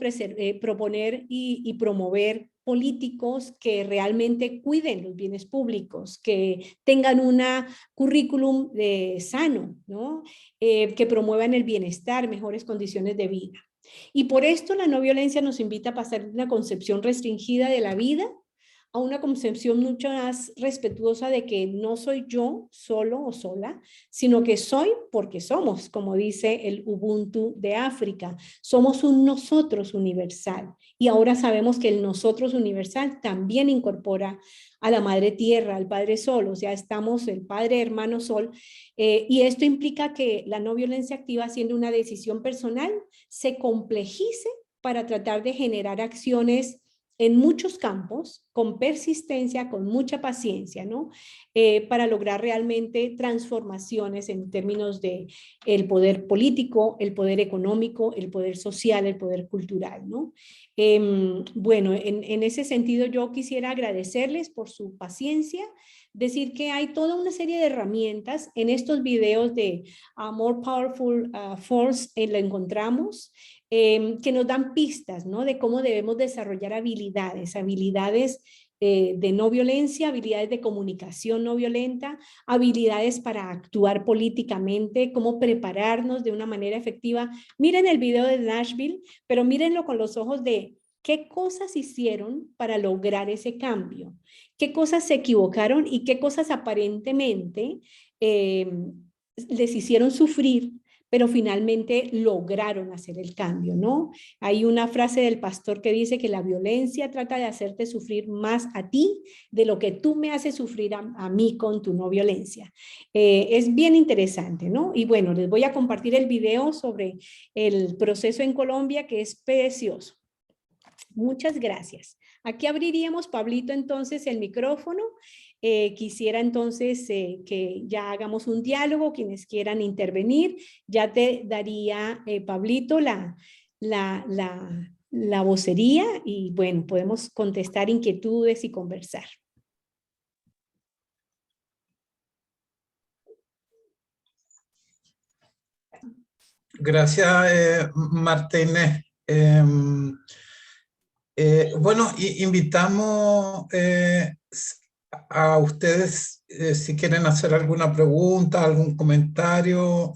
proponer y promover políticos que realmente cuiden los bienes públicos, que tengan una currículum sano, ¿no? Que promuevan el bienestar, mejores condiciones de vida. Y por esto la no violencia nos invita a pasar de una concepción restringida de la vida a una concepción mucho más respetuosa de que no soy yo solo o sola, sino que soy porque somos, como dice el Ubuntu de África. Somos un nosotros universal. Y ahora sabemos que el nosotros universal también incorpora a la Madre Tierra, al Padre Sol, o sea, estamos el Padre Hermano Sol, y esto implica que la no violencia activa, siendo una decisión personal, se complejice para tratar de generar acciones en muchos campos, con persistencia, con mucha paciencia, ¿no? Para lograr realmente transformaciones en términos de el poder político, el poder económico, el poder social, el poder cultural, ¿no? Bueno, en ese sentido yo quisiera agradecerles por su paciencia, decir que hay toda una serie de herramientas en estos videos de More Powerful Force, lo encontramos, que nos dan pistas, ¿no? De cómo debemos desarrollar habilidades de no violencia, habilidades de comunicación no violenta, habilidades para actuar políticamente, cómo prepararnos de una manera efectiva. Miren el video de Nashville, pero mírenlo con los ojos de qué cosas hicieron para lograr ese cambio, qué cosas se equivocaron y qué cosas aparentemente les hicieron sufrir, pero finalmente lograron hacer el cambio, ¿no? Hay una frase del pastor que dice que la violencia trata de hacerte sufrir más a ti de lo que tú me haces sufrir a mí con tu no violencia. Es bien interesante, ¿no? Y bueno, les voy a compartir el video sobre el proceso en Colombia, que es precioso. Muchas gracias. Aquí abriríamos, Pablito, entonces el micrófono. Quisiera entonces que ya hagamos un diálogo, quienes quieran intervenir. Ya te daría, Pablito, la vocería y bueno, podemos contestar inquietudes y conversar. Gracias, Marta Inés. Bueno, invitamos a ustedes si quieren hacer alguna pregunta, algún comentario,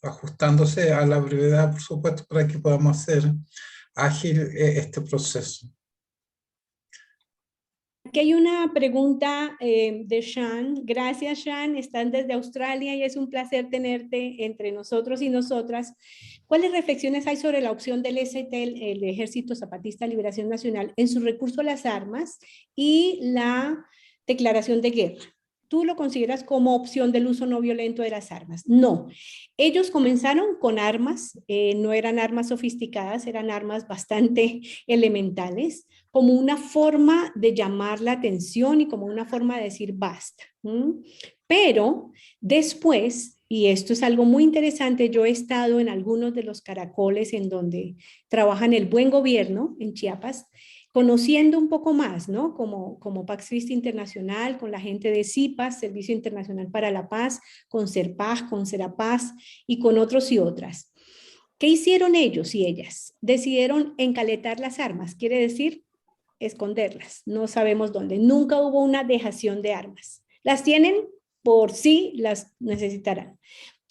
ajustándose a la brevedad, por supuesto, para que podamos hacer ágil este proceso. Aquí hay una pregunta de Sean. Gracias, Sean. Están desde Australia y es un placer tenerte entre nosotros y nosotras. ¿Cuáles reflexiones hay sobre la opción del EZL, el Ejército Zapatista de Liberación Nacional, en su recurso a las armas y la declaración de guerra? ¿Tú lo consideras como opción del uso no violento de las armas? No. Ellos comenzaron con armas, no eran armas sofisticadas, eran armas bastante elementales, como una forma de llamar la atención y como una forma de decir basta. Pero después, y esto es algo muy interesante, yo he estado en algunos de los caracoles en donde trabajan el buen gobierno en Chiapas, conociendo un poco más, ¿no? Como Pax Christi Internacional, con la gente de CIPAS, Servicio Internacional para la Paz, con CERPAZ, con Serapaz y con otros y otras. ¿Qué hicieron ellos y ellas? Decidieron encaletar las armas, quiere decir esconderlas, no sabemos dónde. Nunca hubo una dejación de armas. Las tienen por sí, las necesitarán.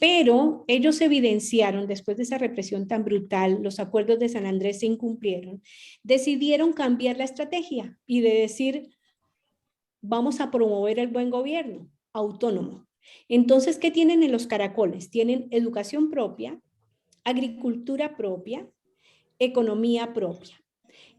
Pero ellos evidenciaron, después de esa represión tan brutal, los acuerdos de San Andrés se incumplieron, decidieron cambiar la estrategia y de decir, vamos a promover el buen gobierno autónomo. Entonces, ¿qué tienen en los caracoles? Tienen educación propia, agricultura propia, economía propia.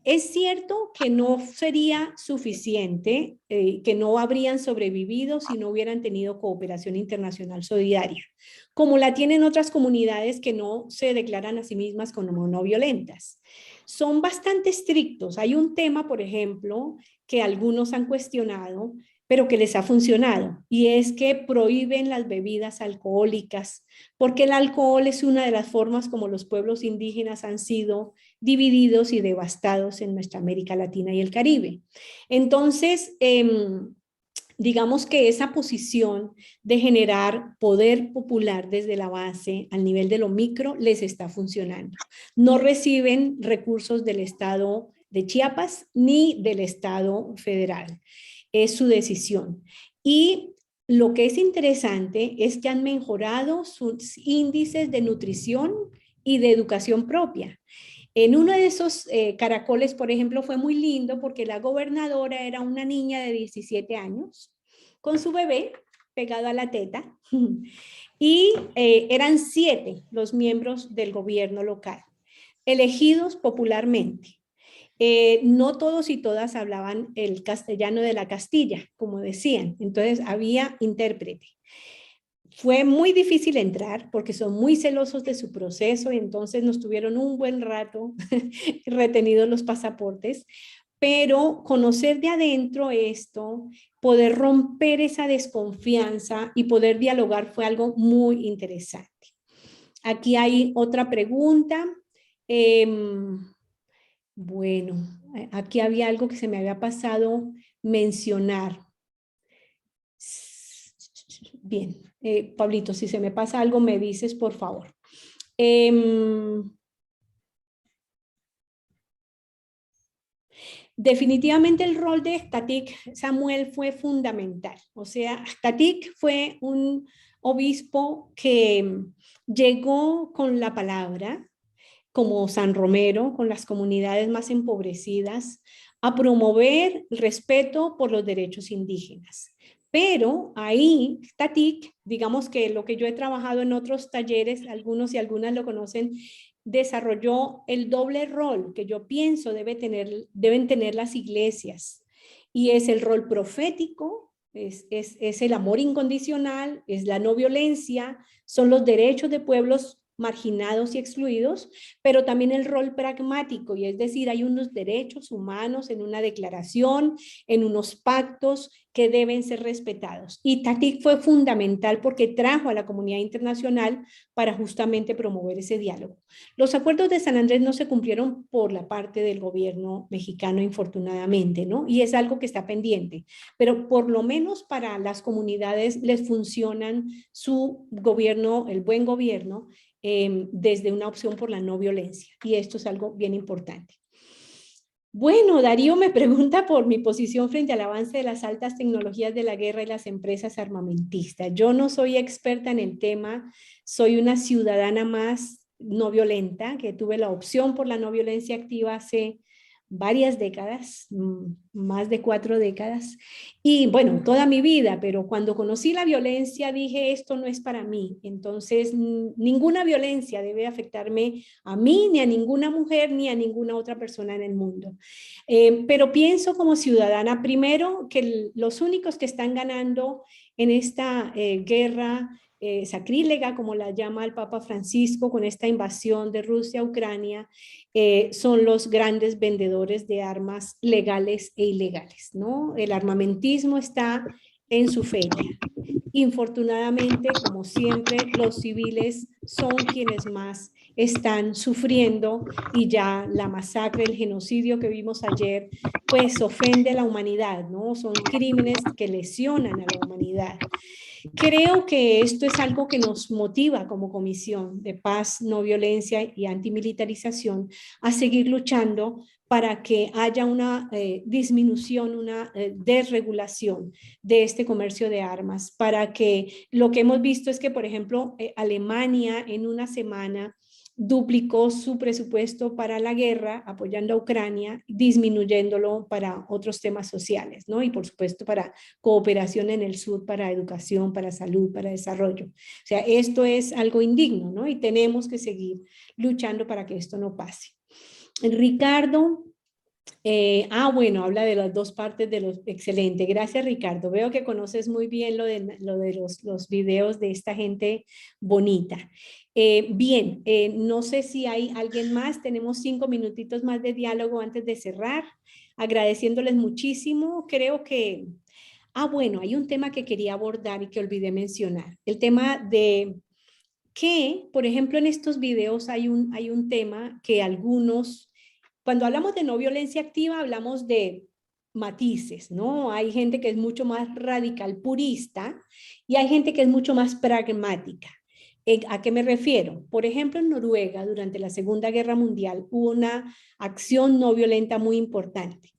Es cierto que no sería suficiente, que no habrían sobrevivido si no hubieran tenido cooperación internacional solidaria, como la tienen otras comunidades que no se declaran a sí mismas como no violentas. Son bastante estrictos. Hay un tema, por ejemplo, que algunos han cuestionado, pero que les ha funcionado, y es que prohíben las bebidas alcohólicas, porque el alcohol es una de las formas como los pueblos indígenas han sido divididos y devastados en nuestra América Latina y el Caribe. Entonces, digamos que esa posición de generar poder popular desde la base al nivel de lo micro les está funcionando. No reciben recursos del Estado de Chiapas ni del Estado federal. Es su decisión. Y lo que es interesante es que han mejorado sus índices de nutrición y de educación propia. En uno de esos caracoles, por ejemplo, fue muy lindo porque la gobernadora era una niña de 17 años con su bebé pegado a la teta y eran 7 los miembros del gobierno local, elegidos popularmente. No todos y todas hablaban el castellano de la Castilla, como decían, entonces había intérprete. Fue muy difícil entrar porque son muy celosos de su proceso y entonces nos tuvieron un buen rato retenidos los pasaportes, pero conocer de adentro esto, poder romper esa desconfianza y poder dialogar fue algo muy interesante. Aquí hay otra pregunta. Bueno, aquí había algo que se me había pasado mencionar. Bien, Pablito, si se me pasa algo me dices, por favor. Definitivamente el rol de Statik Samuel fue fundamental. O sea, Statik fue un obispo que llegó con la palabra, como San Romero, con las comunidades más empobrecidas, a promover el respeto por los derechos indígenas. Pero ahí, TATIC, digamos que lo que yo he trabajado en otros talleres, algunos y algunas lo conocen, desarrolló el doble rol que yo pienso deben tener las iglesias. Y es el rol profético, es el amor incondicional, es la no violencia, son los derechos de pueblos marginados y excluidos, pero también el rol pragmático, y es decir, hay unos derechos humanos en una declaración, en unos pactos que deben ser respetados. Y TATIC fue fundamental porque trajo a la comunidad internacional para justamente promover ese diálogo. Los acuerdos de San Andrés no se cumplieron por la parte del gobierno mexicano, infortunadamente, ¿no? Y es algo que está pendiente, pero por lo menos para las comunidades les funcionan su gobierno, el buen gobierno, desde una opción por la no violencia. Y esto es algo bien importante. Bueno, Darío me pregunta por mi posición frente al avance de las altas tecnologías de la guerra y las empresas armamentistas. Yo no soy experta en el tema, soy una ciudadana más no violenta, que tuve la opción por la no violencia activa hace varias décadas, más de 4 décadas, y bueno, toda mi vida, pero cuando conocí la violencia dije, esto no es para mí, entonces ninguna violencia debe afectarme a mí, ni a ninguna mujer, ni a ninguna otra persona en el mundo. Pero pienso como ciudadana, primero, que los únicos que están ganando en esta guerra sacrílega, como la llama el Papa Francisco, con esta invasión de Rusia a Ucrania, son los grandes vendedores de armas legales e ilegales, ¿no? El armamentismo está en su feria. Infortunadamente, como siempre, los civiles son quienes más están sufriendo y ya la masacre, el genocidio que vimos ayer, pues ofende a la humanidad, ¿no? Son crímenes que lesionan a la humanidad. Creo que esto es algo que nos motiva como Comisión de Paz, No Violencia y Antimilitarización a seguir luchando para que haya una disminución, una desregulación de este comercio de armas, para que lo que hemos visto es que, por ejemplo, Alemania en una semana duplicó su presupuesto para la guerra, apoyando a Ucrania, disminuyéndolo para otros temas sociales, ¿no? Y por supuesto para cooperación en el sur, para educación, para salud, para desarrollo. O sea, esto es algo indigno, ¿no? Y tenemos que seguir luchando para que esto no pase. Ricardo, bueno, habla de las dos partes de los, excelente, gracias Ricardo, veo que conoces muy bien lo de los videos de esta gente bonita. Bien, no sé si hay alguien más, tenemos 5 minutitos más de diálogo antes de cerrar, agradeciéndoles muchísimo, creo que, bueno, hay un tema que quería abordar y que olvidé mencionar, el tema de que, por ejemplo, en estos videos hay un tema que algunos, cuando hablamos de no violencia activa, hablamos de matices, ¿no? Hay gente que es mucho más radical purista y hay gente que es mucho más pragmática. ¿A qué me refiero? Por ejemplo, en Noruega, durante la Segunda Guerra Mundial, hubo una acción no violenta muy importante.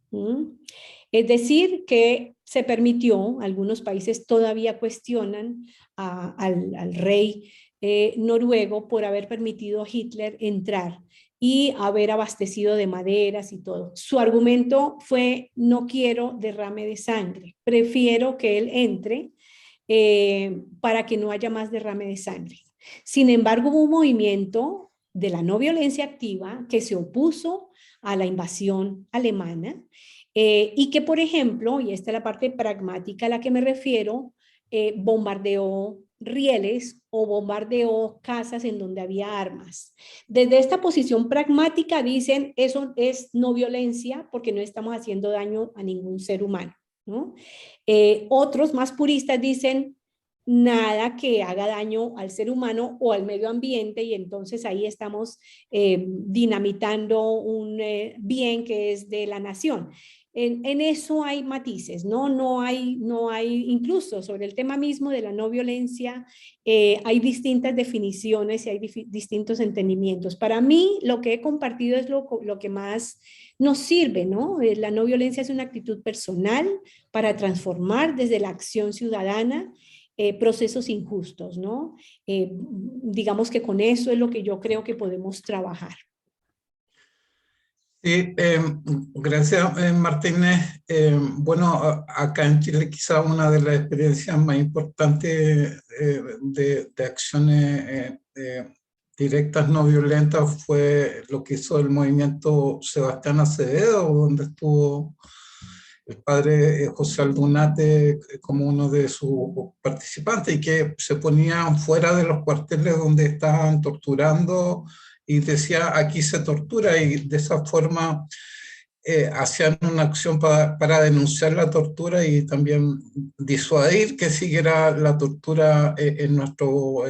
Es decir, que se permitió, algunos países todavía cuestionan al rey noruego por haber permitido a Hitler entrar y haber abastecido de maderas y todo. Su argumento fue, no quiero derrame de sangre, prefiero que él entre para que no haya más derrame de sangre. Sin embargo, hubo un movimiento de la no violencia activa que se opuso a la invasión alemana y que, por ejemplo, y esta es la parte pragmática a la que me refiero, bombardeó rieles o bombardeó casas en donde había armas. Desde esta posición pragmática dicen, eso es no violencia porque no estamos haciendo daño a ningún ser humano, ¿no? Otros más puristas dicen, nada que haga daño al ser humano o al medio ambiente y entonces ahí estamos dinamitando un bien que es de la nación. En eso hay matices, ¿no? No hay, incluso sobre el tema mismo de la no violencia, hay distintas definiciones y hay distintos entendimientos. Para mí, lo que he compartido es lo que más nos sirve, ¿no? La no violencia es una actitud personal para transformar desde la acción ciudadana procesos injustos, ¿no? Digamos que con eso es lo que yo creo que podemos trabajar. Sí, gracias Martínez. Bueno, acá en Chile quizá una de las experiencias más importantes de acciones directas no violentas fue lo que hizo el movimiento Sebastián Acevedo, donde estuvo el padre José Aldunate como uno de sus participantes y que se ponían fuera de los cuarteles donde estaban torturando y decía aquí se tortura, y de esa forma hacían una acción para denunciar la tortura y también disuadir que siguiera la tortura en nuestro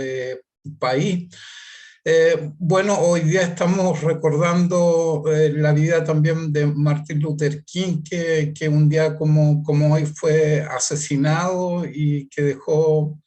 país. Bueno, hoy día estamos recordando la vida también de Martin Luther King, que un día como hoy fue asesinado y que dejó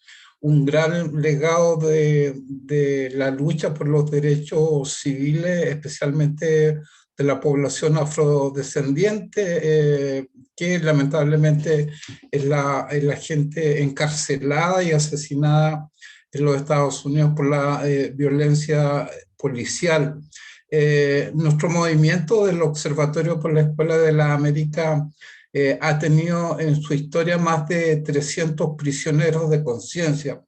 un gran legado de la lucha por los derechos civiles, especialmente de la población afrodescendiente, que lamentablemente es la gente encarcelada y asesinada en los Estados Unidos por la violencia policial. Nuestro movimiento del Observatorio por la Escuela de la América ha tenido en su historia más de 300 prisioneros de conciencia.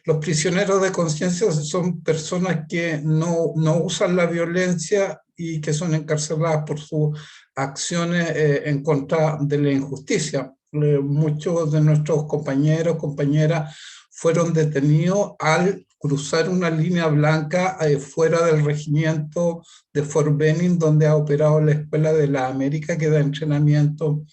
Los prisioneros de conciencia son personas que no usan la violencia y que son encarceladas por sus acciones en contra de la injusticia. Muchos de nuestros compañeros, compañeras, fueron detenidos al cruzar una línea blanca fuera del regimiento de Fort Benning, donde ha operado la Escuela de la América, que da entrenamiento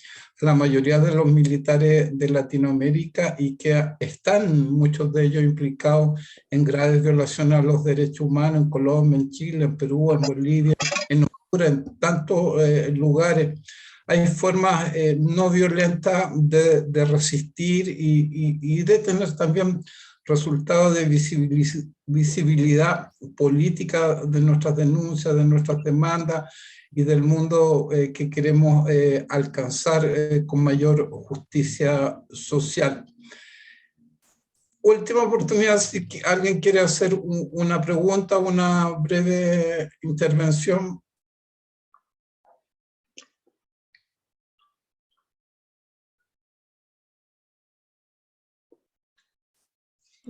a la mayoría de los militares de Latinoamérica y que están muchos de ellos implicados en graves violaciones a los derechos humanos en Colombia, en Chile, en Perú, en Bolivia, en Honduras, en tantos lugares. Hay formas no violentas de resistir y de tener también resultados de visibilidad política de nuestras denuncias, de nuestras demandas y del mundo que queremos alcanzar con mayor justicia social. Última oportunidad, si alguien quiere hacer una pregunta, una breve intervención.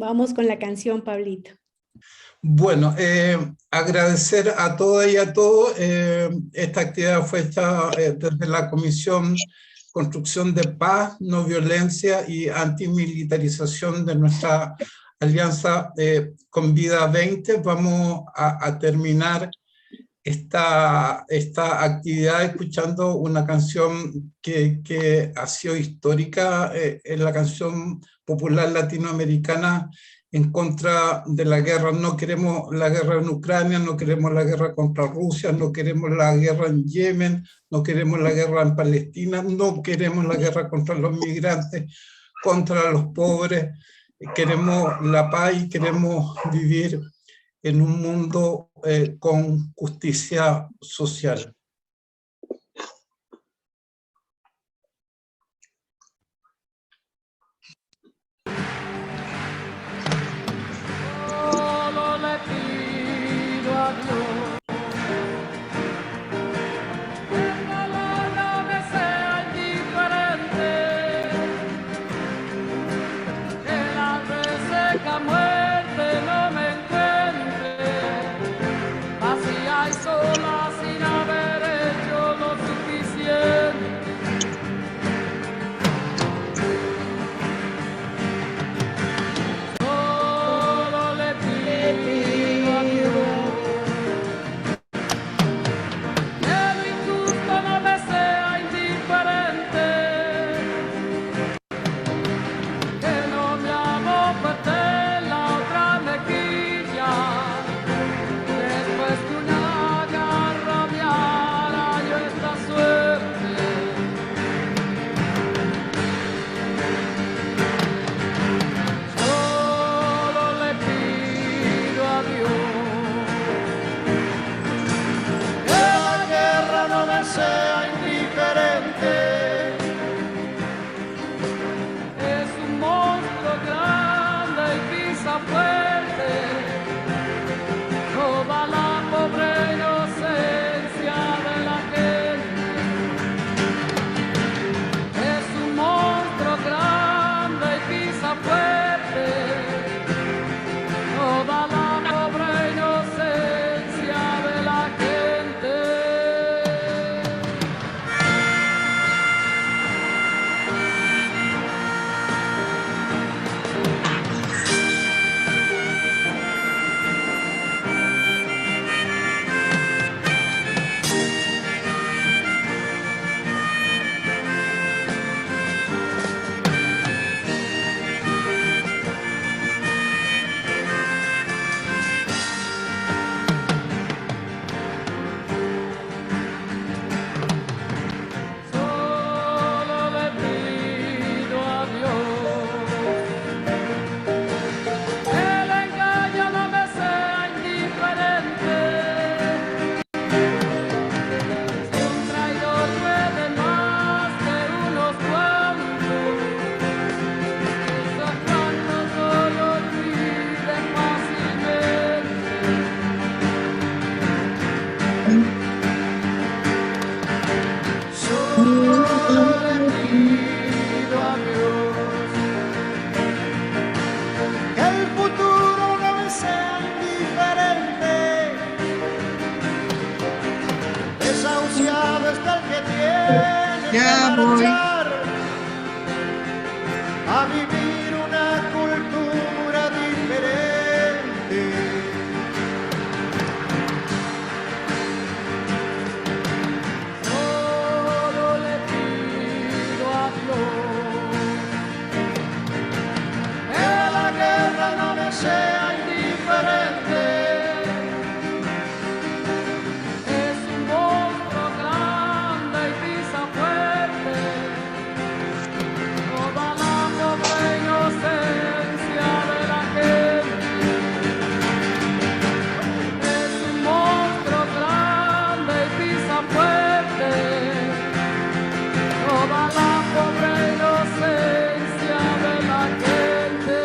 Vamos con la canción, Pablito. Bueno, agradecer a todas y a todos. Esta actividad fue hecha desde la Comisión Construcción de Paz, No Violencia y Antimilitarización de nuestra alianza Convida 20. Vamos a terminar esta actividad escuchando una canción que ha sido histórica, es la canción popular latinoamericana en contra de la guerra. No queremos la guerra en Ucrania, no queremos la guerra contra Rusia, no queremos la guerra en Yemen, no queremos la guerra en Palestina, no queremos la guerra contra los migrantes, contra los pobres. Queremos la paz y queremos vivir en un mundo con justicia social. Solo le pido a Dios que el dolor no me sea indiferente, que la reseca muerte no me encuentre vacía y sola sin haber Ya voy. A vivir una cultura diferente. Solo le pido a Dios que la guerra no me sea indiferente. Es un monstruo grande y pisa fuerte. Toda la pobre inocencia de la gente. Es un monstruo grande y pisa fuerte. Toda la pobre inocencia de la gente.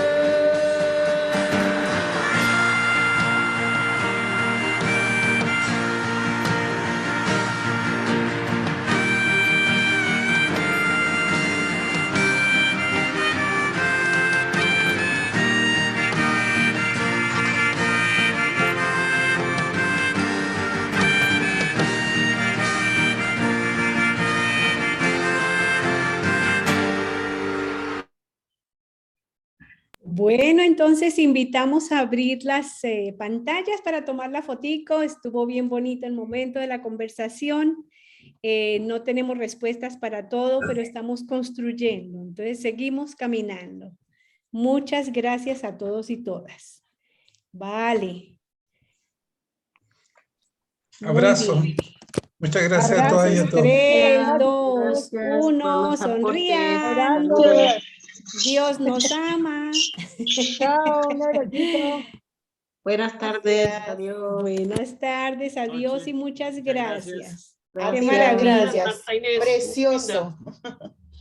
Bueno, entonces invitamos a abrir las pantallas para tomar la fotico. Estuvo bien bonito el momento de la conversación. No tenemos respuestas para todo, pero estamos construyendo. Entonces seguimos caminando. Muchas gracias a todos y todas. Vale. Muy Abrazo. bien. Muchas gracias a todas y a Abrazos. todos. 3, 2, Gracias 1. por los aportes. Sonrían. Saludos. Dios nos ama. Chao, un abracito. Buenas tardes. Adiós. Buenas tardes, adiós y muchas gracias. Qué Gracias. maravilla. Precioso.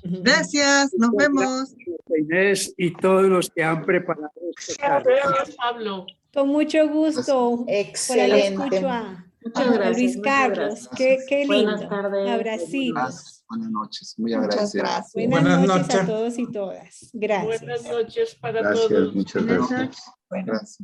Gracias. Nos vemos. Inés y todos los que han preparado este cargo. Pablo. Con mucho gusto. Por ahí Excelente. escucho a Muchas gracias. Luis muchas Carlos. gracias. Qué lindo. Buenas tardes. Abracitos. Buenas noches, muy Muchas agradecido. gracias. Buenas Buenas noches a noches. todos y todas. Gracias. Buenas noches para Gracias, todos. muchas gracias. Bueno. Gracias.